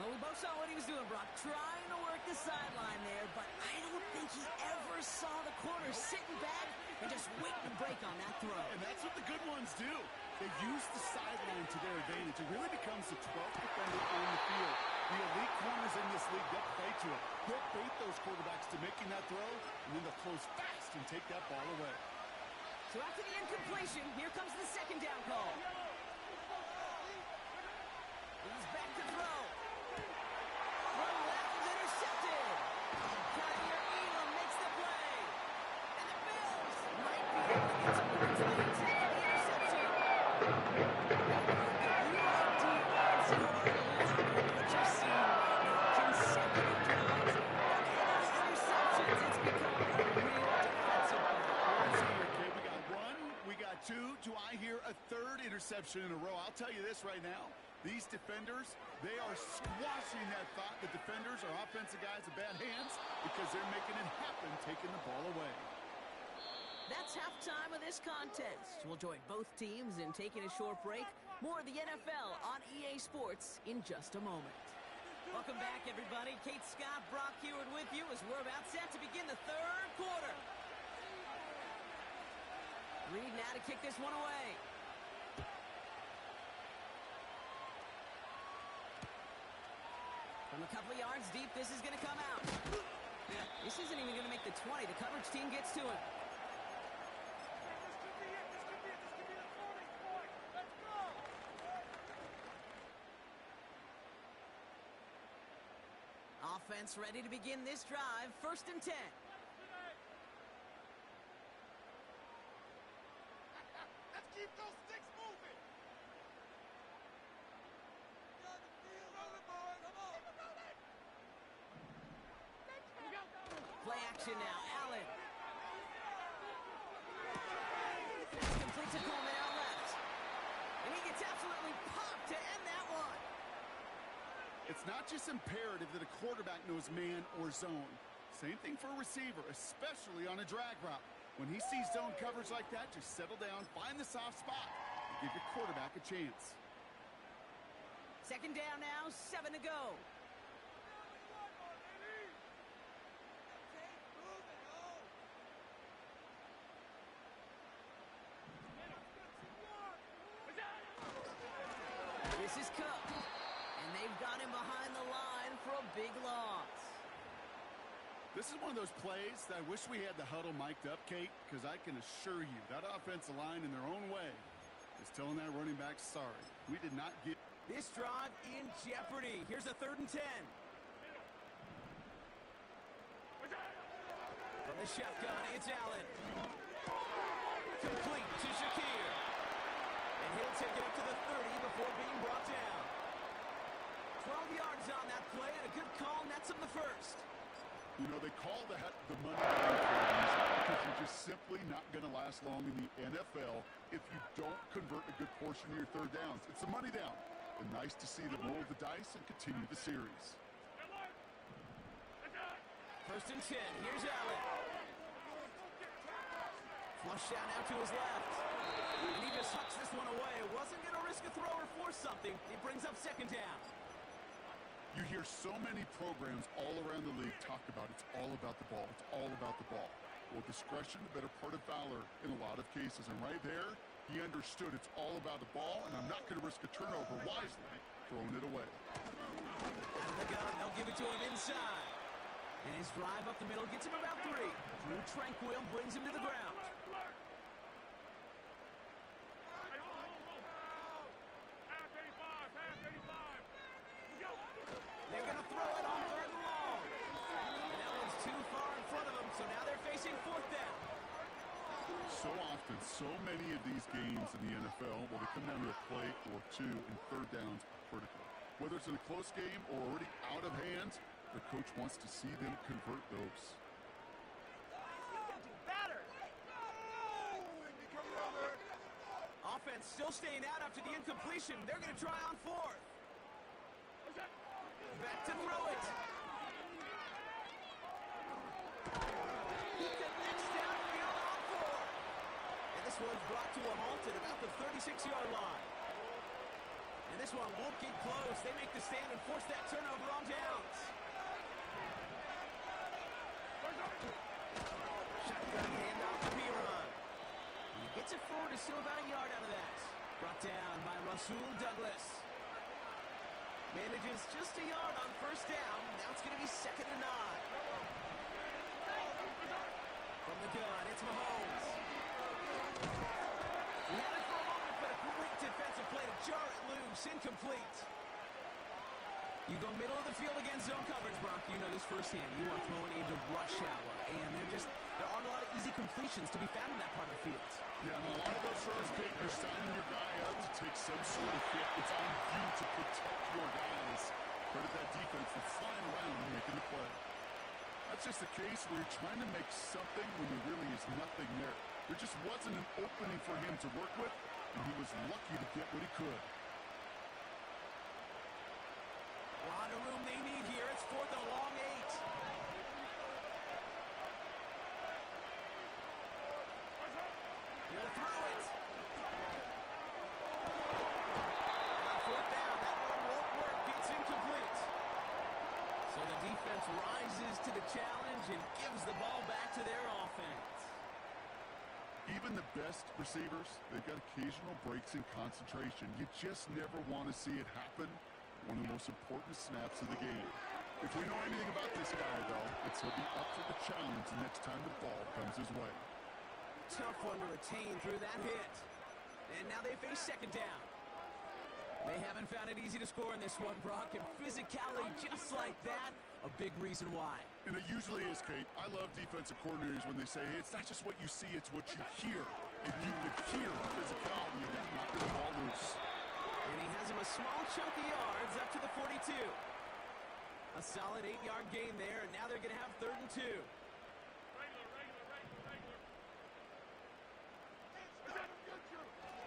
Well, we both saw what he was doing, Brock, trying to work the sideline there, but I don't think he ever saw the corner sitting back and just waiting to break on that throw. And that's what the good ones do. They use the sideline to their advantage. It really becomes the 12th defender on the field. The elite corners in this league, they'll play to it. They'll bait those quarterbacks to making that throw, and then they'll close fast and take that ball away. So after the incompletion, here comes the 2nd down call. He's back to throw. One left is intercepted. Kyer Elam makes the play. And the Bills might be able to get some points late after the interception. What you're seeing right now, consecutive drives. Okay, those interceptions, it's become interception in a row. I'll tell you this right now. These defenders, they are squashing that thought the defenders or offensive guys have bad hands because they're making it happen, taking the ball away. That's halftime of this contest. We'll join both teams in taking a short break. More of the NFL on EA Sports in just a moment. Welcome back, everybody. Kate Scott, Brock Heward with you as we're about set to begin the third quarter. Reed now to kick this one away. From a couple of yards deep, this is going to come out. This isn't even going to make the 20. The coverage team gets to him. Offense ready to begin this drive. 1st and 10. Let's keep those sticks moving. Play action now. Allen. That's complete to Coleman out left. And he gets absolutely popped to end that one. It's not just imperative that a quarterback knows man or zone. Same thing for a receiver, especially on a drag route. When he sees zone coverage like that, just settle down, find the soft spot, and give your quarterback a chance. 2nd down now, 7 to go. This is Cook. And they've got him behind the line for a big loss. This is one of those plays that I wish we had the huddle mic'd up, Kate, because I can assure you that offensive line in their own way is telling that running back, sorry, we did not get... This drive in jeopardy. Here's a 3rd and 10. From the shotgun, it's Allen. Complete to Shakir. And he'll take it up to the 30 before being brought down. 12 yards on that play, and a good call nets him the 1st. You know, they call that the money down plays because you're just simply not going to last long in the NFL if you don't convert a good portion of your 3rd downs. It's a money down. And nice to see them roll the dice and continue the series. 1st and 10. Here's Allen. Flush down now to his left. And he just hucks this one away. Wasn't going to risk a throw or force something. It brings up 2nd down. You hear so many programs all around the league talk about it's all about the ball. It's all about the ball. Well, discretion, the better part of valor in a lot of cases. And right there, he understood it's all about the ball, and I'm not going to risk a turnover wisely, throwing it away. Out of the gun, they'll give it to him inside. And his drive up the middle gets him about 3. Drew Tranquil brings him to the ground. They're going to throw it on 3rd and long. And that one's too far in front of them, so now they're facing 4th down. So often, so many of these games in the NFL, where they come down to a play or 2 and 3rd downs are critical. Whether it's in a close game or already out of hand, the coach wants to see them convert those. Offense still staying out after the incompletion. They're going to try on 4th. Back to throw it. He connects downfield on 4. And this one's brought to a halt at about the 36-yard line. And this one won't get close. They make the stand and force that turnover on downs. Shotgun handoff to Piron. He gets it forward to still about a yard out of that. Brought down by Rasul Douglas. Manages just a yard on 1st down. Now it's going to be 2nd and 9. From the gun, it's Mahomes. He had it for a moment, but a great defensive play to jar it loose. Incomplete. You go middle of the field against zone coverage, Brock. You know this firsthand. You are throwing into rush hour, and there aren't a lot of easy completions to be found in that part of the field. Yeah, and a lot of those throws, Kate, you're signing your guy up to take some sort of hit. It's on you to protect your guys. Credit that defense that's flying around and making the play. That's just a case where you're trying to make something when there really is nothing there. There just wasn't an opening for him to work with, and he was lucky to get what he could. A lot of room they need here. It's 4th and a long 8. He'll throw it. On 4th down, that one won't work. It's incomplete. So the defense rises to the challenge and gives the ball back to their offense. Even the best receivers, they've got occasional breaks in concentration. You just never want to see it happen. One of the most important snaps of the game. If we know anything about this guy, though, it's he'll be up for the challenge the next time the ball comes his way. Tough one to retain through that hit. And now they face 2nd down. They haven't found it easy to score in this one, Brock, and physicality just like that, a big reason why. And it usually is, Kate. I love defensive coordinators when they say, hey, it's not just what you see, it's what you hear. If you could hear the physicality of that knocking the ball loose. And he has him a small chunk of yards up to the 42. A solid 8-yard gain there, and now they're going to have 3rd and 2.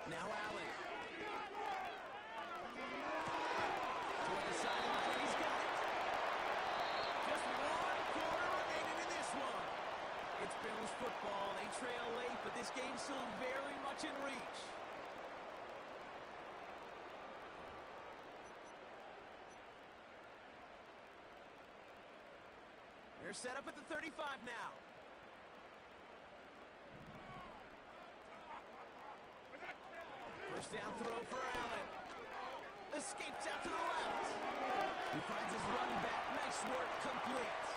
Now Allen. Toward the sideline, he's got it. Just 1 quarter remaining in this one. It's Bills football. They trail late, but this game's still very much in reach. They're set up at the 35 now. First down throw for Allen. Escapes out to the left. He finds his running back. Nice work, complete.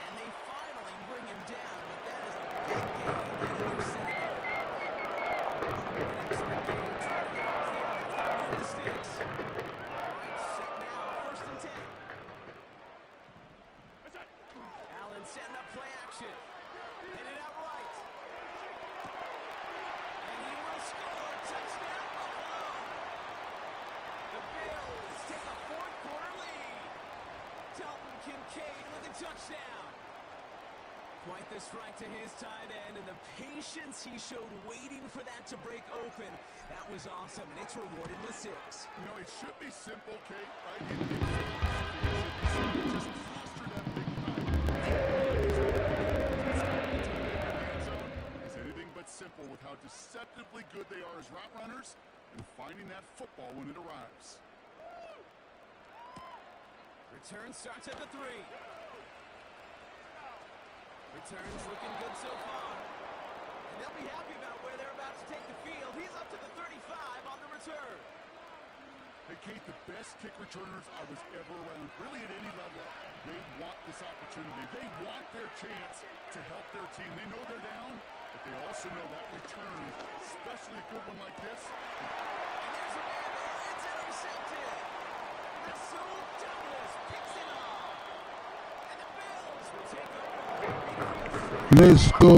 And they finally bring him down, but that is a big gain and interception. An excellent game trying to get off the mistakes. All right, set now, 1st and 10. Allen setting up play action. Hit it out right. And he will score. Touchdown, Buffalo. The Bills take a 4th quarter lead. Dalton Kincaid with a touchdown. Quite the strike to his tight end, and the patience he showed waiting for that to break open. That was awesome, and it's rewarded with 6. You know, it should be simple, Kate, right? It should be simple. Just cluster that big time. Is anything but simple with how deceptively good they are as route runners and finding that football when it arrives. Return starts at the 3. Returns looking good so far. And they'll be happy about where they're about to take the field. He's up to the 35 on the return. Hey, Kate, the best kick returners I was ever around, really at any level, they want this opportunity. They want their chance to help their team. They know they're down, but they also know that return, especially a good one like this. And there's a man there. It's intercepted. Rasul Douglas picks it off. And the Bills will take over. Let's go.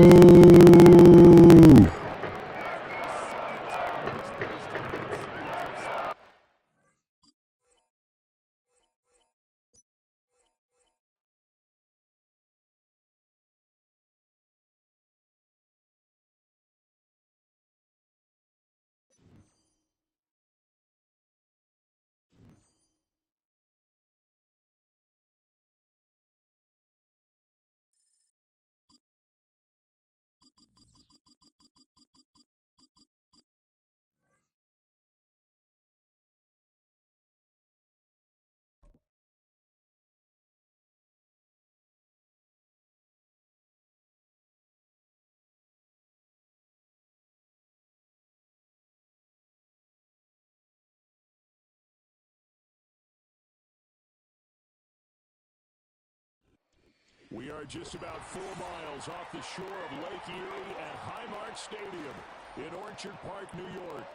We are just about 4 miles off the shore of Lake Erie at Highmark Stadium in Orchard Park, New York.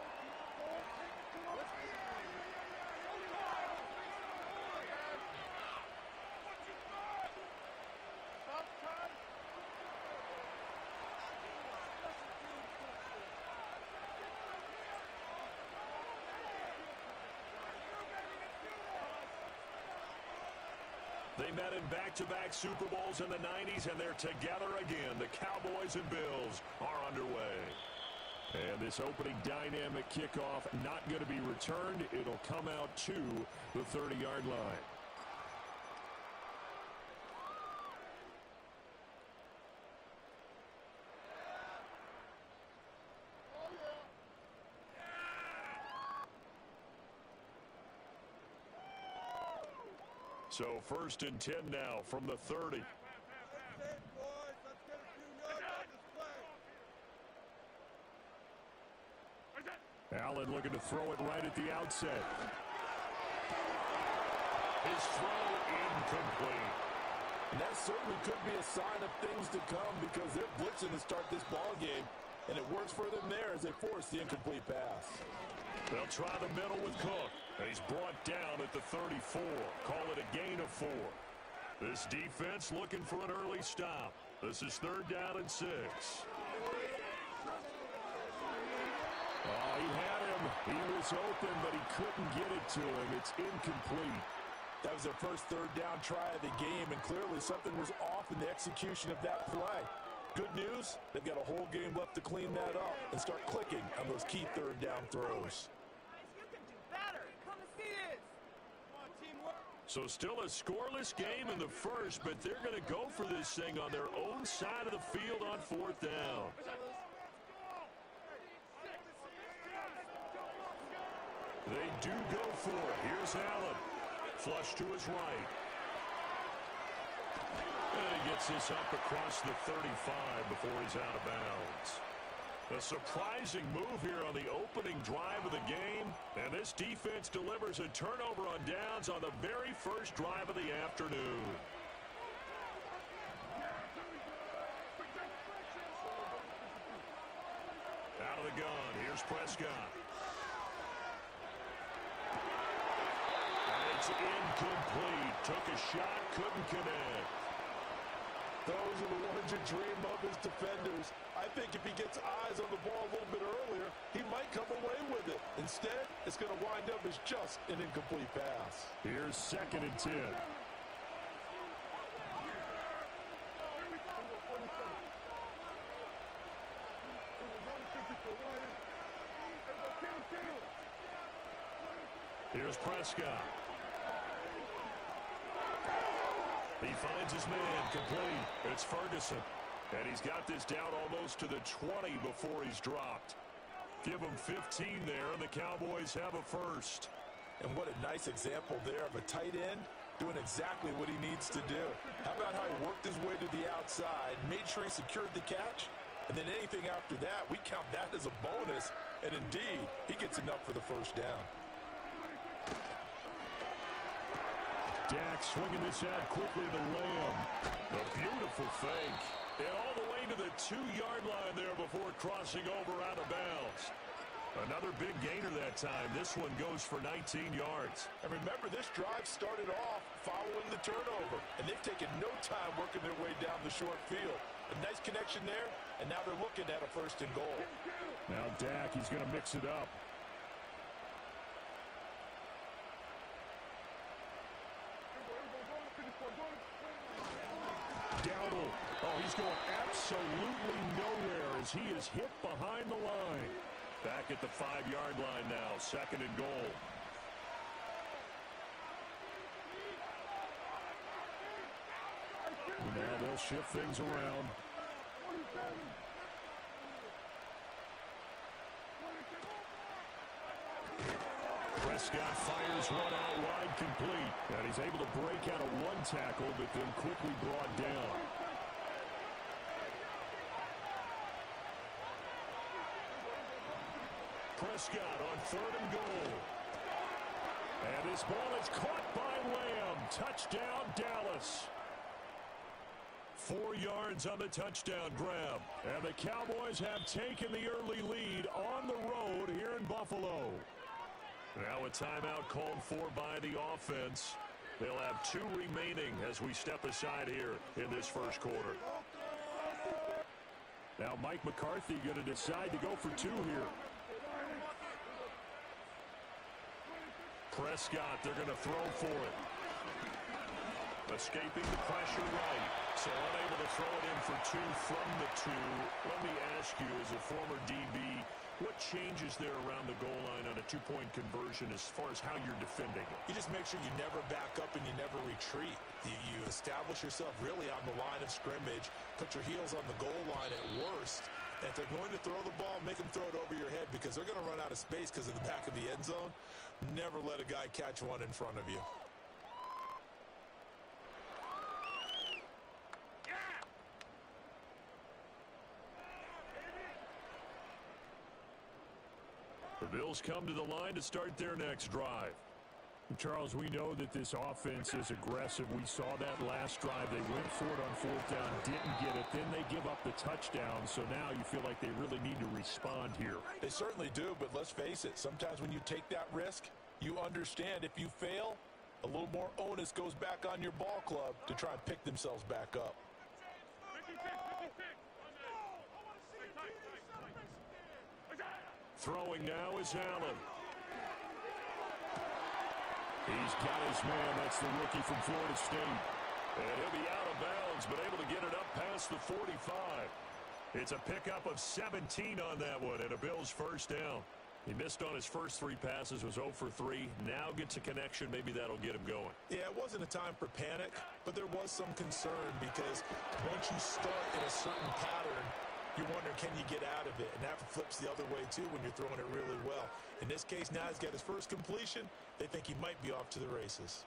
They met in back-to-back Super Bowls in the 90s, and they're together again. The Cowboys and Bills are underway. And this opening dynamic kickoff not going to be returned. It'll come out to the 30-yard line. So 1st and 10 now from the 30. Allen looking to throw it right at the outset. His throw incomplete. And that certainly could be a sign of things to come because they're blitzing to start this ball game, and it works for them there as they force the incomplete pass. They'll try the middle with Cook. And he's brought down at the 34. Call it a gain of 4. This defense looking for an early stop. This is 3rd down and 6. Oh, he had him. He was open, but he couldn't get it to him. It's incomplete. That was their first 3rd down try of the game, and clearly something was off in the execution of that play. Good news, they've got a whole game left to clean that up and start clicking on those key 3rd down throws. So still a scoreless game in the first, but they're going to go for this thing on their own side of the field on 4th down. They do go for it. Here's Allen. Flush to his right. And he gets this up across the 35 before he's out of bounds. A surprising move here on the opening drive of the game, and this defense delivers a turnover on downs on the very first drive of the afternoon. Out of the gun, here's Prescott. And it's incomplete. Took a shot, couldn't connect. Those are the ones you dream of as defenders. I think if he gets eyes on the ball a little bit earlier, he might come away with it. Instead, it's going to wind up as just an incomplete pass. Here's 2nd and 10. Here's Prescott. He finds his man complete. It's Ferguson. And he's got this down almost to the 20 before he's dropped. Give him 15 there, and the Cowboys have a first. And what a nice example there of a tight end doing exactly what he needs to do. How about how he worked his way to the outside, made sure he secured the catch, and then anything after that, we count that as a bonus. And indeed, he gets enough for the first down. Dak swinging this out quickly to Lamb. A beautiful fake. And all the way to the 2-yard line there before crossing over out of bounds. Another big gainer that time. This one goes for 19 yards. And remember, this drive started off following the turnover. And they've taken no time working their way down the short field. A nice connection there, and now they're looking at a 1st and goal. Now Dak, he's going to mix it up. Dowdle. Oh, he's going absolutely nowhere as he is hit behind the line. Back at the 5-yard line now, 2nd and goal. Now they'll shift things around. Prescott fires one out wide complete. And he's able to break out of one tackle, but then quickly brought down. Prescott on 3rd and goal. And this ball is caught by Lamb. Touchdown, Dallas. 4 yards on the touchdown grab. And the Cowboys have taken the early lead on the road here in Buffalo. Now a timeout called for by the offense. They'll have 2 remaining as we step aside here in this first quarter. Now Mike McCarthy going to decide to go for 2 here. Prescott, they're going to throw for it. Escaping the pressure right. So unable to throw it in for two from the two. Let me ask you, as a former DB, what changes there around the goal line on a two-point conversion as far as how you're defending it? You just make sure you never back up and you never retreat. You establish yourself really on the line of scrimmage, put your heels on the goal line at worst. And if they're going to throw the ball, make them throw it over your head because they're going to run out of space because of the back of the end zone. Never let a guy catch one in front of you. The Bills come to the line to start their next drive. Charles, we know that this offense is aggressive. We saw that last drive. They went for it on fourth down, didn't get it. Then they give up the touchdown. So now you feel like they really need to respond here. They certainly do, but let's face it. Sometimes when you take that risk, you understand if you fail, a little more onus goes back on your ball club to try and pick themselves back up. Throwing now is Allen. He's got his man. That's the rookie from Florida State. And he'll be out of bounds, but able to get it up past the 45. It's a pickup of 17 on that one, and a Bills first down. He missed on his first three passes, was 0 for 3. Now gets a connection. Maybe that'll get him going. Yeah, it wasn't a time for panic, but there was some concern because once you start in a certain pattern, you're wondering, can you get out of it? And that flips the other way, too, when you're throwing it really well. In this case, now he's got his first completion. They think he might be off to the races.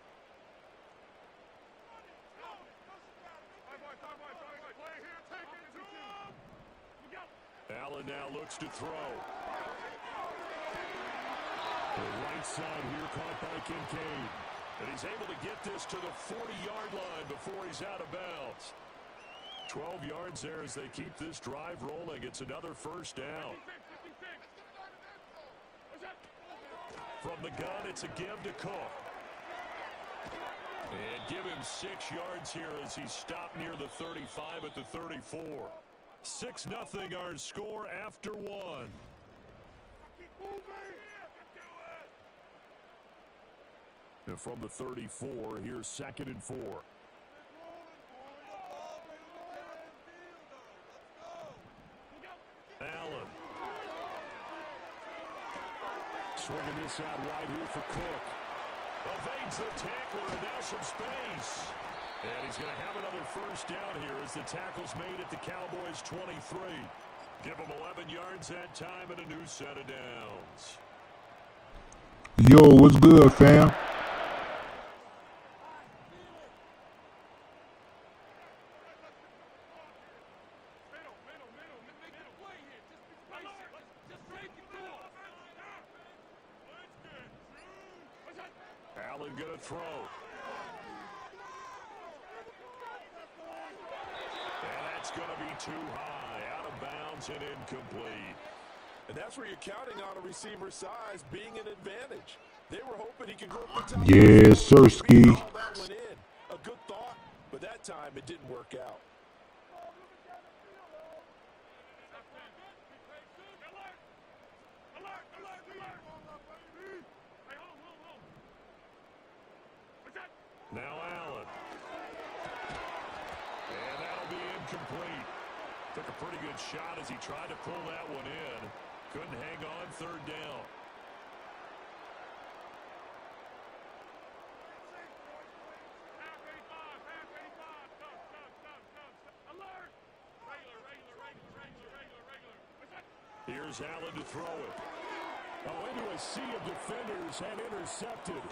Allen now looks to throw. The right side here caught by Kincaid. And he's able to get this to the 40-yard line before he's out of bounds. 12 yards there as they keep this drive rolling. It's another first down. From the gun, it's a give to Cook. And give him 6 yards here as he's stopped near the 35 at the 34. 6-0 our score after one. And from the 34, here's 2nd and 4. Allen. Swinging this out wide here for Cook. Evades the tackler, and now some space. And he's going to have another first down here as the tackle's made at the Cowboys' 23. Give him 11 yards that time and a new set of downs. Yo, what's good, fam? Allen going to throw. And that's going to be too high. Out of bounds and incomplete. And that's where you're counting on a receiver's size being an advantage. They were hoping he could go up the top. Yes, Sirski. A good thought, but that time it didn't work out. Now Allen. And that'll be incomplete. Took a pretty good shot as he tried to pull that one in. Couldn't hang on, third down. Here's Allen to throw it. Oh, into a sea of defenders and intercepted.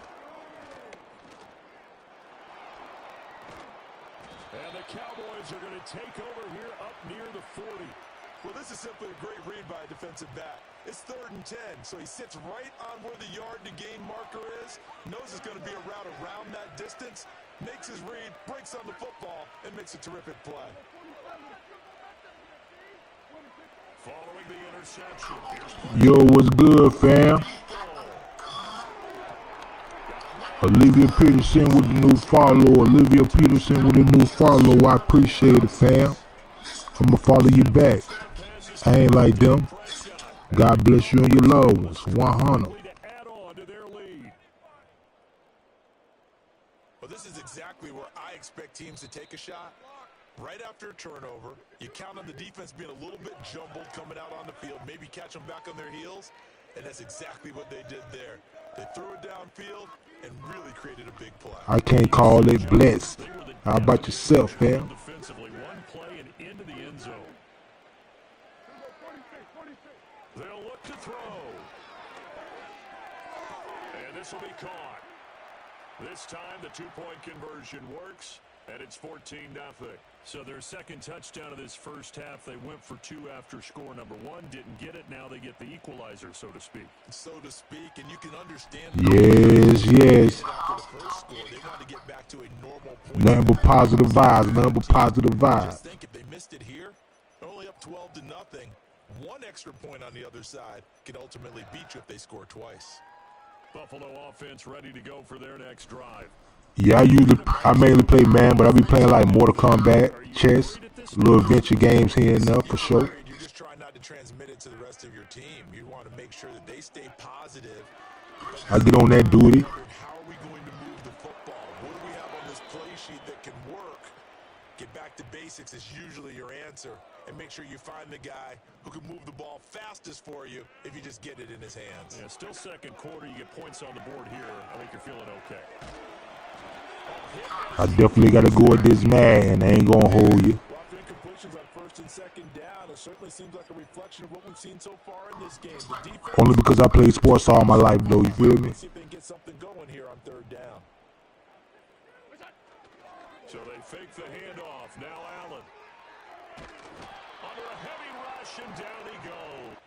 And the Cowboys are going to take over here up near the 40. Well, this is simply a great read by a defensive back. It's 3rd and 10, so he sits right on where the yard-to-gain marker is, knows it's going to be a route around that distance, makes his read, breaks on the football, and makes a terrific play. Following the interception. Yo, what's good, fam? Olivia Peterson with the new follow. Olivia Peterson with the new follow. I appreciate it, fam. I'ma follow you back. I ain't like them. God bless you and your loved ones. 100. Well, Well, this is exactly where I expect teams to take a shot. Right after a turnover, you count on the defense being a little bit jumbled coming out on the field, maybe catch them back on their heels, and that's exactly what they did there. They threw it downfield and really created a big play. I can't call it blessed. How about yourself, fam? Defensively, one play and into the end zone. They'll look to throw. And this will be caught. This time the two-point conversion works, and it's 14-0. So their second touchdown of this first half, they went for two after score number one. Didn't get it. Now they get the equalizer, so to speak. So to speak, and you can understand. Yes. After the first score, they want to get back to a normal point. Nothing but positive vibes, nothing but positive vibes. Just think if they missed it here, they're only up 12-0. One extra point on the other side can ultimately beat you if they score twice. Buffalo offense ready to go for their next drive. Yeah, I mainly play man, but I be playing like Mortal Kombat, chess, little adventure games here and there for sure. You're just trying not to transmit it to the rest of your team. You want to make sure that they stay positive. I get on that duty. How are we going to move the football? What do we have on this play sheet that can work? Get back to basics is usually your answer. And make sure you find the guy who can move the ball fastest for you if you just get it in his hands. Yeah, still second quarter. You get points on the board here. I think you're feeling okay. I definitely got to go with this man. I ain't going to hold you. Incompletions on first and second down. It certainly seems like a reflection of what we've seen so far in this game. The defense, only because I played sports all my life, though. You feel me? See if they can get something going here on third down. So they fake the handoff. Now Allen. Under a heavy rush, and down he goes.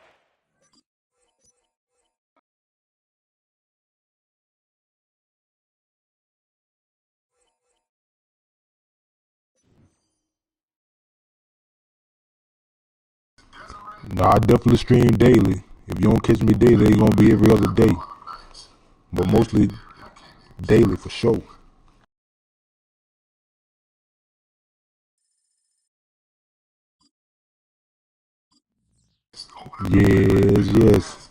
No, I definitely stream daily. If you don't catch me daily, it's going to be every other day. But mostly daily for sure. Yes.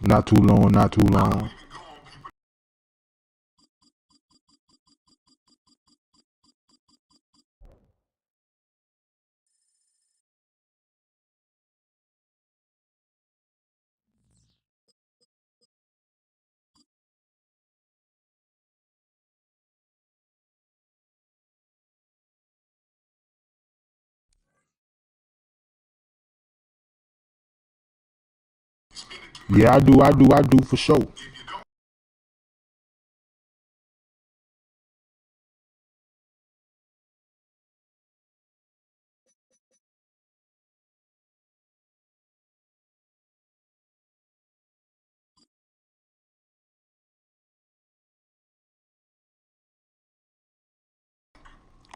Not too long. Yeah, I do for sure.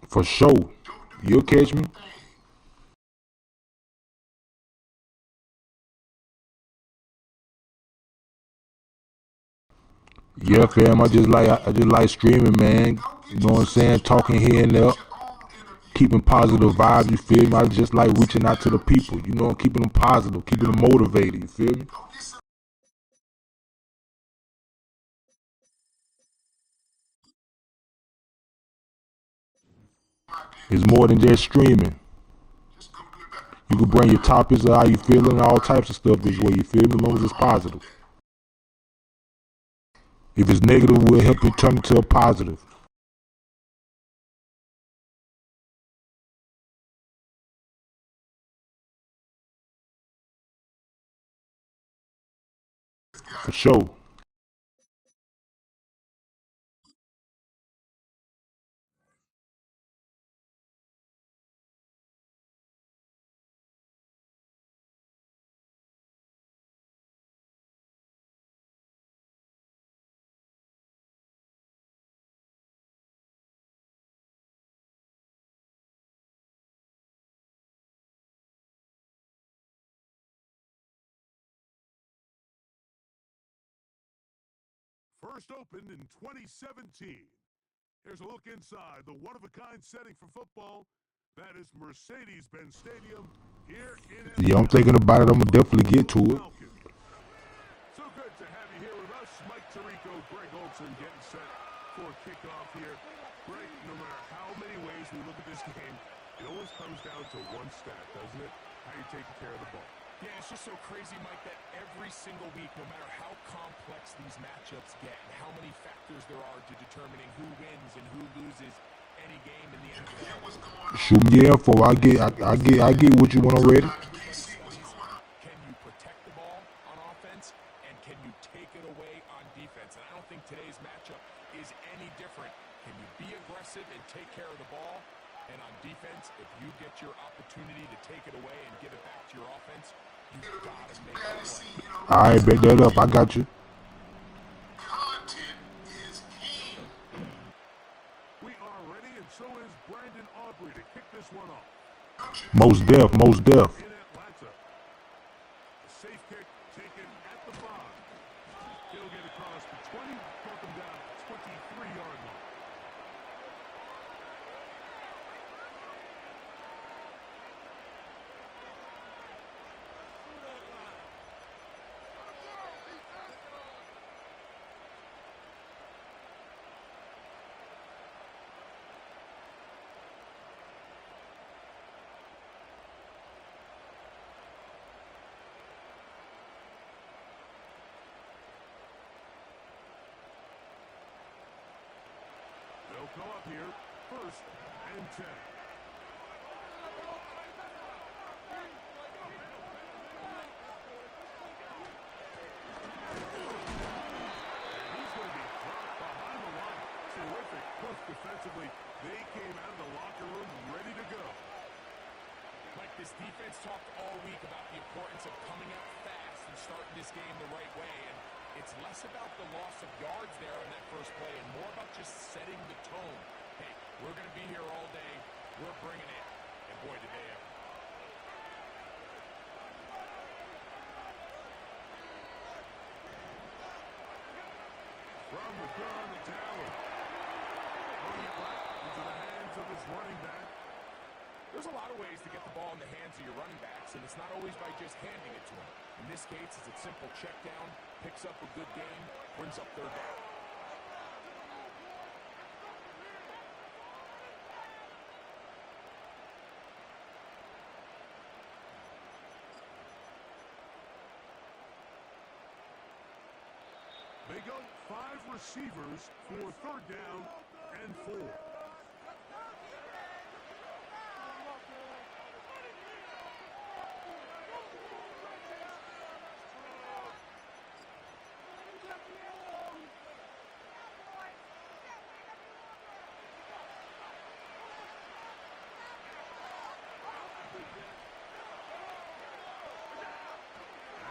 For sure. You'll catch me. Yeah, fam. I just like streaming, man. You know what I'm saying? Talking here and there. Keeping positive vibes, you feel me? I just like reaching out to the people, you know, keeping them positive, keeping them motivated, you feel me? It's more than just streaming. You can bring your topics of how you feeling, all types of stuff this way, you feel me? As long as it's positive. If it's negative, we'll help you turn it to a positive. For sure. First opened in 2017. Here's a look inside the one-of-a-kind setting for football. That is Mercedes-Benz Stadium here in Yeah, I'm thinking about it. I'm gonna definitely get to it. So good to have you here with us. Mike Tirico, Greg Olson getting set for kickoff here. Greg, no matter how many ways we look at this game, it always comes down to one stat, doesn't it? How you taking care of the ball. Yeah, it's just so crazy, Mike, that every single week, no matter how complex these matchups get and how many factors there are to determining who wins and who loses any game in the NFL. Shoot me the info. I get what you want already. Can you protect the ball on offense, and can you take it away on defense? And I don't think today's matchup is any different. Can you be aggressive and take care of the ball? And on defense, if you get your opportunity to take it away and give it back to your offense, you've got to make it work. All right, bet that up. I got you. Content is king. We are ready, and so is Brandon Aubrey to kick this one off. Most def. In Atlanta. A safe kick taken at the 5. He'll get across the 20, bump him down 23-yard line. They'll go up here, 1st and 10. He's going to be dropped behind the line. Terrific push defensively. They came out of the locker room ready to go. Mike, this defense talked all week about the importance of coming out fast and starting this game the right way. And it's less about the loss of yards there on that first play and more about just setting the tone. Hey, we're going to be here all day. We're bringing it. And boy, did they ever. From the gun, it's Allen. Throwing it right into the hands of his running back. There's a lot of ways to get the ball in the hands of your running backs, and it's not always by just handing it to them. In this case, it's a simple check down, picks up a good game, brings up 3rd down. They go 5 receivers for 3rd down and 4.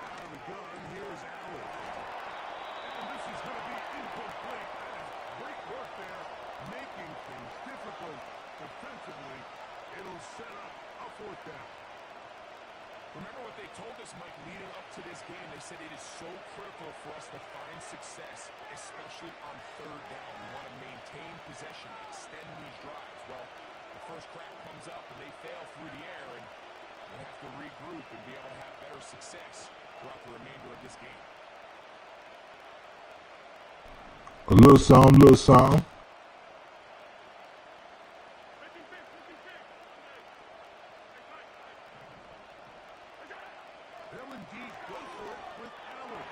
Out of the gun, here's Allen. And this is going to be incomplete. That is great work there, making things difficult defensively. It'll set up a 4th down. Remember what they told us, Mike, leading up to this game. They said it is so critical for us to find success, especially on 3rd down. We want to maintain possession, extend these drives. Well, the first crack comes up and they fail through the air, and we'll have to regroup and be able to have better success throughout the remainder of this game. A little something, little something. They'll indeed go for it with Allen.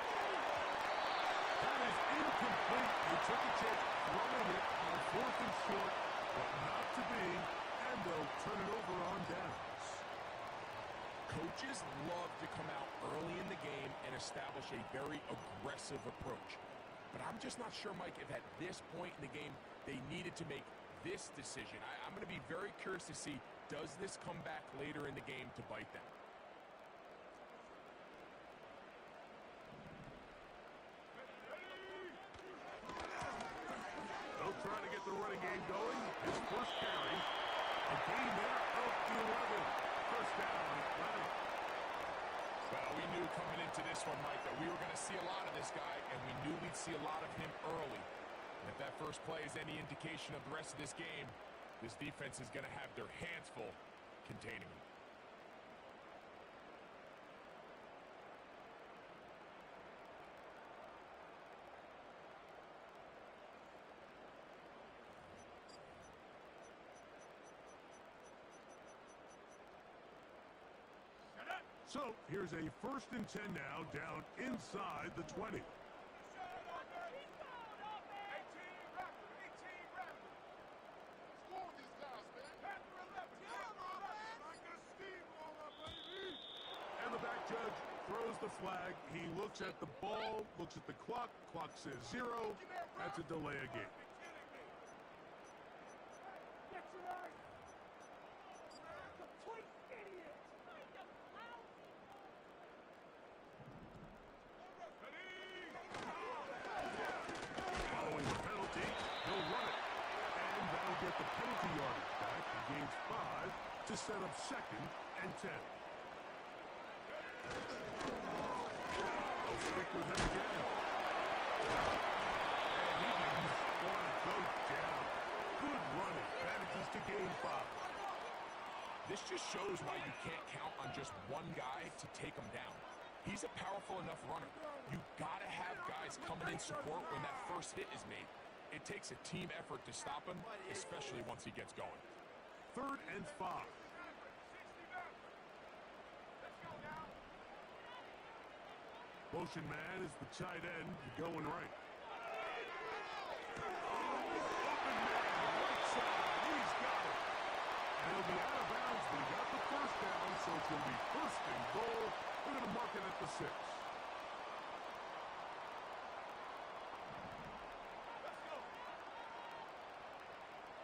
That is incomplete. They took a chance throwing it on 4th and short, but not to be, and they'll turn it over on downs. Coaches love to come out early in the game and establish a very aggressive approach. But I'm just not sure, Mike, if at this point in the game they needed to make this decision. I'm going to be very curious to see, does this come back later in the game to bite them? They'll try to get the running game going. His first carry. A gain there of 11. 1st down, Atlanta. Well, we knew coming into this one, Mike, that we were going to see a lot of this guy, and we knew we'd see a lot of him early. And if that first play is any indication of the rest of this game, this defense is going to have their hands full containing him. So here's a 1st and 10 now, down inside the 20. And the back judge throws the flag. He looks at the ball, looks at the clock. Clock says 0. That's a delay of game. Following the penalty, he'll run it. And that'll get the penalty yardage back. He gains 5 to set up 2nd and 10. They'll stick with him again. And he didn't want to go down. Good running. Manages to gain 5. This just shows why you can't count on just one guy to take him down. He's a powerful enough runner. You gotta have guys coming in support when that first hit is made. It takes a team effort to stop him, especially once he gets going. 3rd and 5. Motion man is the tight end going right. Open man, right side. He's got it. And he'll be out of bounds, but he got the 1st down, so it's going to be 1st and goal. We're going to mark it at the 6.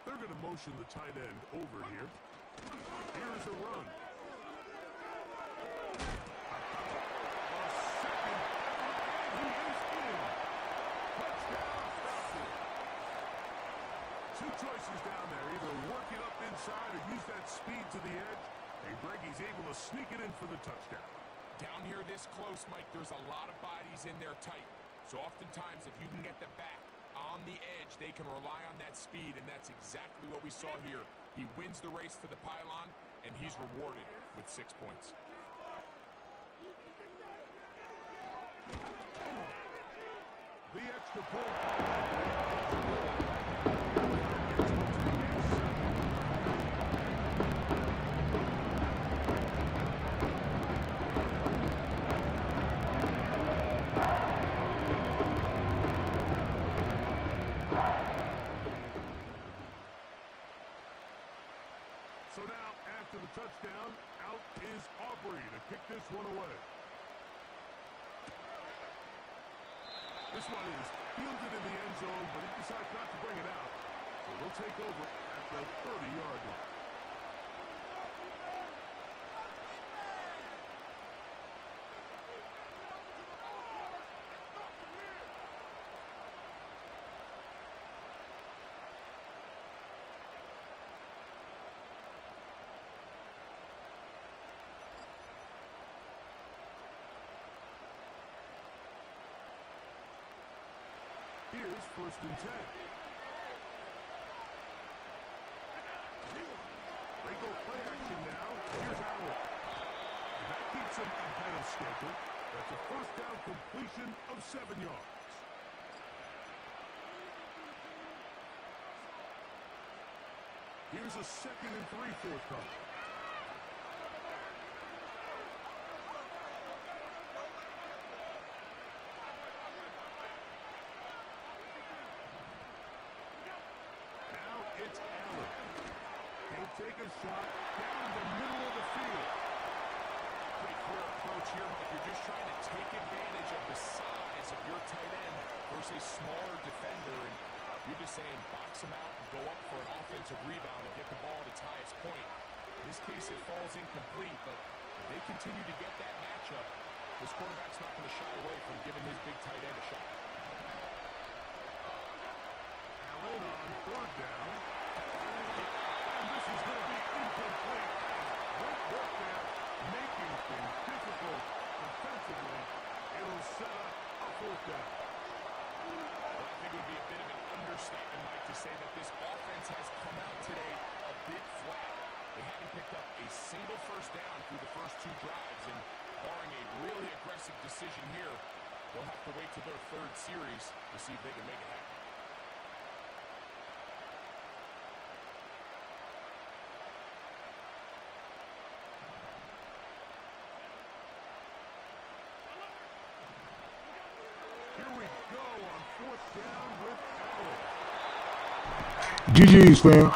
They're going to motion the tight end over here. Here's a run. Two choices down there. Either work it up inside or use that speed to the edge. And Bragy's able to sneak it in for the touchdown. Down here this close, Mike, there's a lot of bodies in there tight. So oftentimes, if you can get the back on the edge, they can rely on that speed, and that's exactly what we saw here. He wins the race to the pylon, and he's rewarded with 6 points. The extra point. So now, after the touchdown, out is Aubrey to kick this one away. This one is fielded in the end zone, but he decides not to bring it out. So they'll take over at the 30-yard line. Here's 1st and 10. They go play action now. Here's Allen. That keeps him ahead of schedule. That's a 1st down completion of 7 yards. Here's a 2nd and 3 forthcoming. It's Allen. He'll take a shot down the middle of the field. Pretty clear approach here, but you're just trying to take advantage of the size of your tight end versus a smaller defender, and you're just saying box him out and go up for an offensive rebound and get the ball at its highest point. In this case, it falls incomplete, but if they continue to get that matchup, this quarterback's not going to shy away from giving his big tight end a shot. Allen on 3rd down. And this is going to be incomplete. Great work there, making things difficult defensively. It'll set up a 4th down. Well, I think it would be a bit of an understatement, Mike, to say that this offense has come out today a bit flat. They haven't picked up a single 1st down through the first 2 drives, and barring a really aggressive decision here, they'll have to wait till their 3rd series to see if they can make it happen. GG's, fam.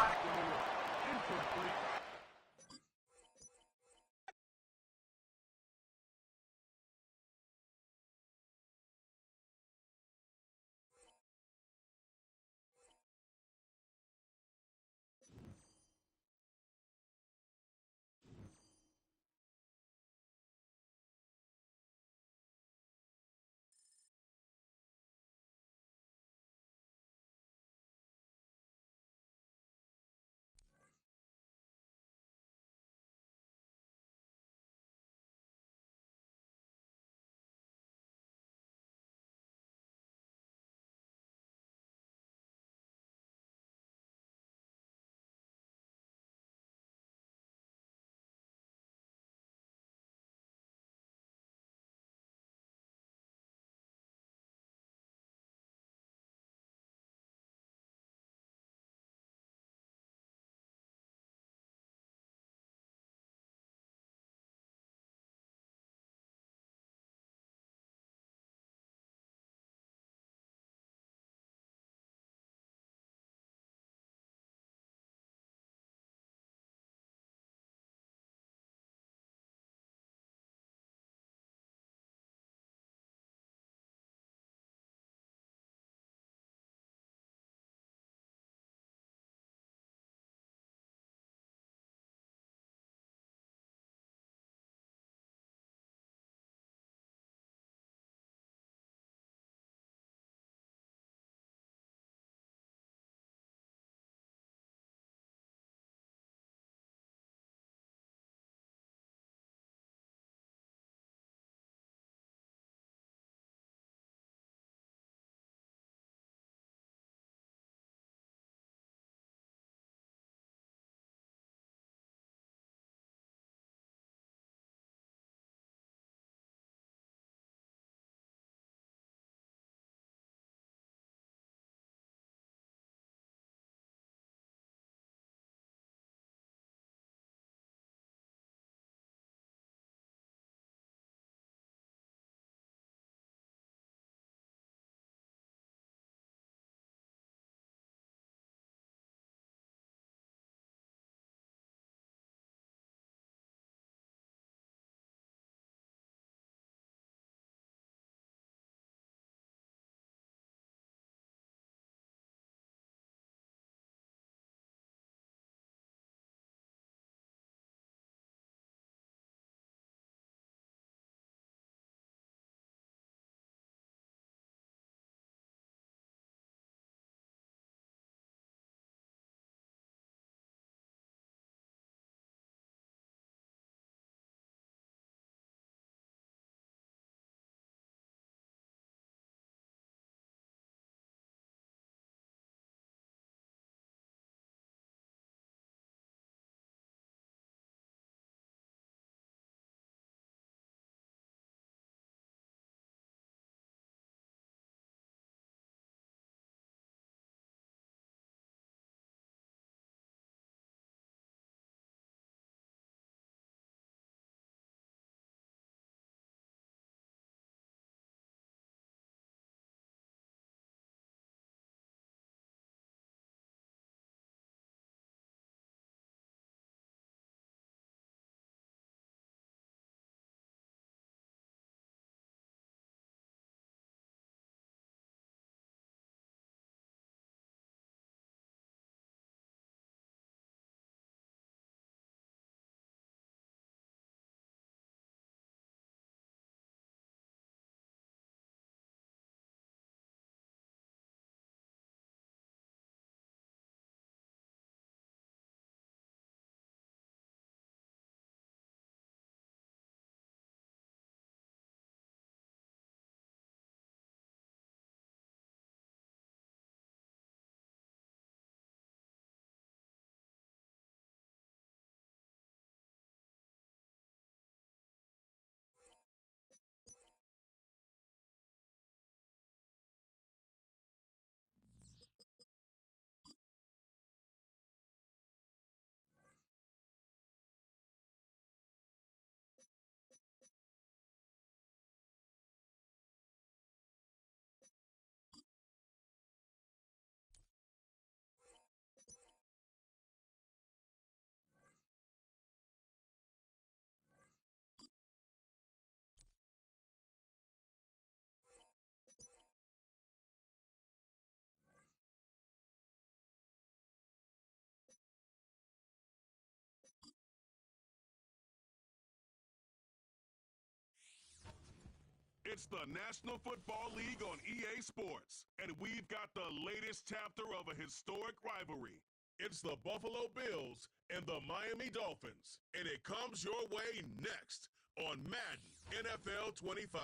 It's the National Football League on EA Sports, and we've got the latest chapter of a historic rivalry. It's the Buffalo Bills and the Miami Dolphins, and it comes your way next on Madden NFL 25.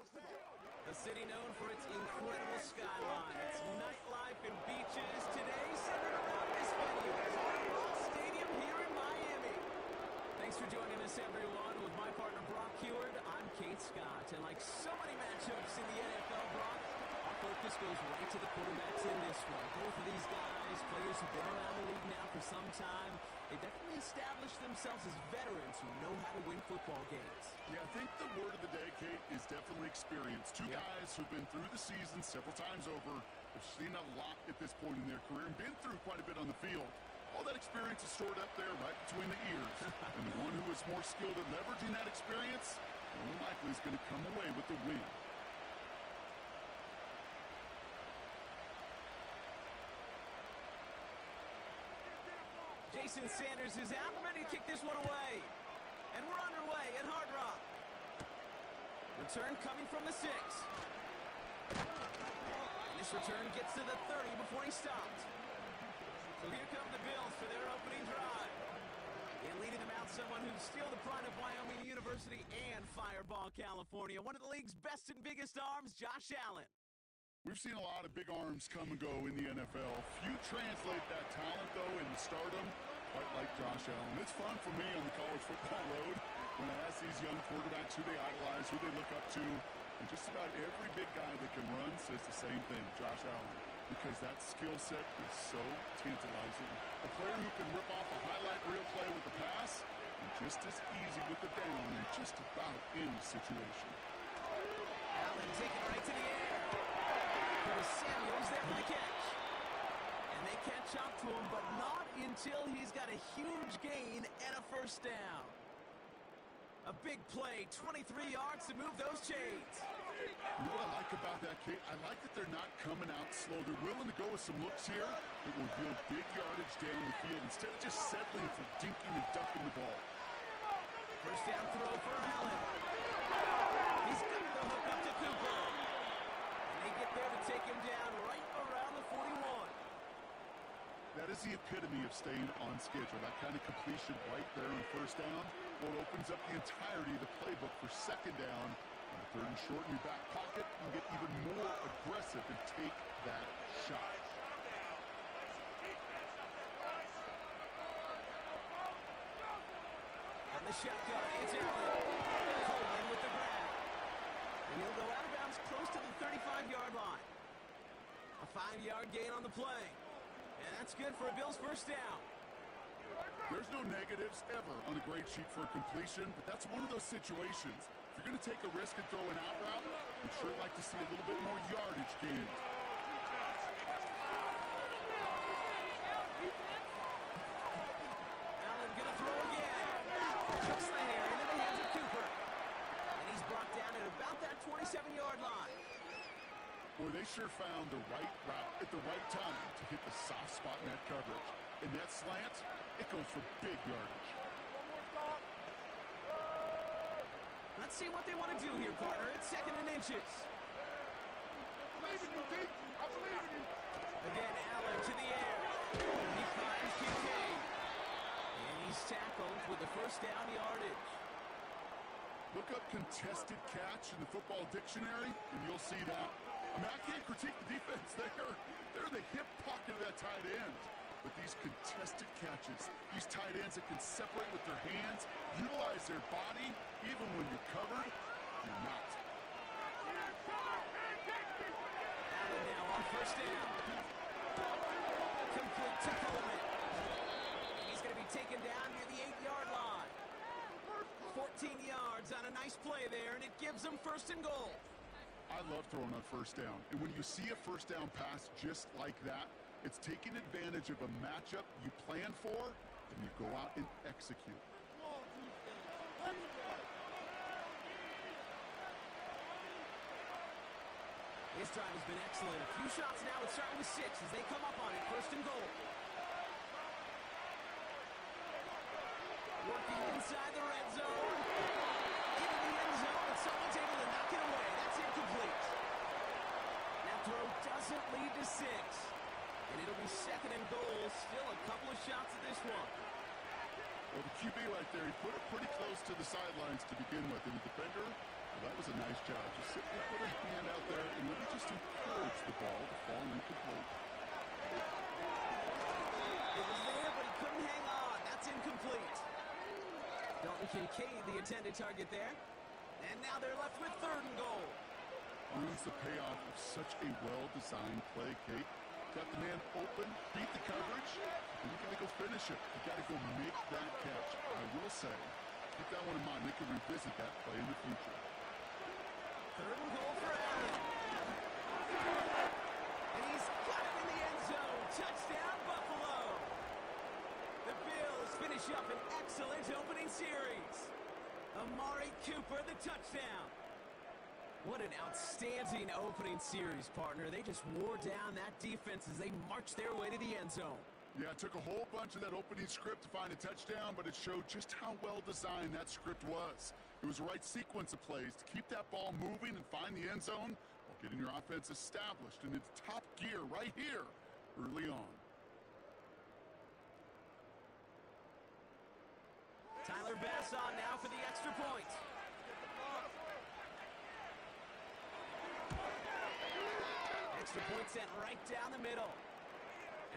A city known for its incredible skyline, its nightlife and beaches, today centered around this venue, Hard Rock Stadium here in Miami. Thanks for joining us, everyone. With my partner, Brock Heward, I'm Kate Scott. And like so many matchups in the NFL, Brock, our focus goes right to the quarterbacks in this one. Both of these guys, players who've been around the league now for some time, they definitely established themselves as veterans who know how to win football games. Yeah, I think the word of the day, Kate, is definitely experience. Two guys who've been through the season several times over, have seen a lot at this point in their career, and been through quite a bit on the field. All that experience is stored up there right between the ears. And the one who is more skilled at leveraging that experience, more than likely is going to come away with the win. Jason Sanders is out, ready to kick this one away. And we're underway at Hard Rock. Return coming from the 6. And this return gets to the 30 before he stopped. So here come the Bills for their opening drive. And leading them out, someone who's still the pride of Wyoming University and Fireball, California. One of the league's best and biggest arms, Josh Allen. We've seen a lot of big arms come and go in the NFL. Few translate that talent, though, into stardom, quite like Josh Allen. It's fun for me on the college football road when I ask these young quarterbacks who they idolize, who they look up to, and just about every big guy that can run says the same thing, Josh Allen, because that skill set is so tantalizing. A player who can rip off a highlight reel play with the pass, and just as easy with the down in just about any situation. Allen taking it right to the air. Samuels there for the catch. And they catch up to him, but not until he's got a huge gain and a first down. A big play, 23 yards to move those chains. You know what I like about that, Kate? I like that they're not coming out slow. They're willing to go with some looks here that will build big yardage down the field instead of just settling for dinking and ducking the ball. First down throw for Allen. He's got the hook up to Cooper. They get there to take him down right around the 41. That is the epitome of staying on schedule. That kind of completion right there on first down. Well, it opens up the entirety of the playbook for second down. On the third and short in your back pocket, you can get even more aggressive and take that shot. On the shotgun, it's Allen. Coleman with the grab. And he'll go out of bounds close to the 35-yard line. A 5-yard gain on the play. And that's good for a Bills first down. There's no negatives ever on a grade sheet for a completion, but that's one of those situations. If you're going to take a risk and throw an out route, I'd sure like to see a little bit more yardage gained. Allen going to throw again. Chucks the hair into the hands of Cooper. And he's brought down at about that 27-yard line. Boy, they sure found the right route at the right time to hit the soft spot in that coverage. And that slant, it goes for big yardage. Let's see what they want to do here, partner. It's 2nd and inches. I believe in you, Pete. I believe in you. Again, Allen to the air. He finds Kincaid. And he's tackled with the first down yardage. Look up contested catch in the football dictionary, and you'll see that. I mean, I can't critique the defense there. They're in the hip pocket of that tight end. But these contested catches, these tight ends that can separate with their hands, utilize their body, even when you're covered, you're not. Allen now on first down. Complete to Coleman. And he's going to be taken down near the 8-yard line. 14 yards on a nice play there, and it gives them first and goal. I love throwing on first down. And when you see a first down pass just like that, it's taking advantage of a matchup you plan for, and you go out and execute. His drive has been excellent. A few shots now. It's starting with 6 as they come up on it. First and goal. Working inside the red zone. Into the Someone's able to knock it away. That's incomplete. That throw doesn't lead to 6. And it'll be 2nd and goal. Still a couple of shots at this one. Well, the QB right there, he put it pretty close to the sidelines to begin with. And the defender, well, that was a nice job. Just simply put a hand out there and really just encourage the ball to fall incomplete. It was there, but he couldn't hang on. That's incomplete. Dalton Kincaid, the intended target there. And now they're left with 3rd and goal. Brings the payoff of such a well-designed play, Kate. Got the man open, beat the coverage, and you got to go finish it. You got to go make that catch. I will say, keep that one in mind. They can revisit that play in the future. 3rd and goal for Allen. And he's got it in the end zone. Touchdown, Buffalo. The Bills finish up an excellent opening series. Amari Cooper, the touchdown. What an outstanding opening series, partner. They just wore down that defense as they marched their way to the end zone. Yeah, it took a whole bunch of that opening script to find a touchdown, but it showed just how well designed that script was. It was the right sequence of plays to keep that ball moving and find the end zone while getting your offense established in its top gear right here early on. Tyler Bass on now for the extra point. Extra point sent right down the middle.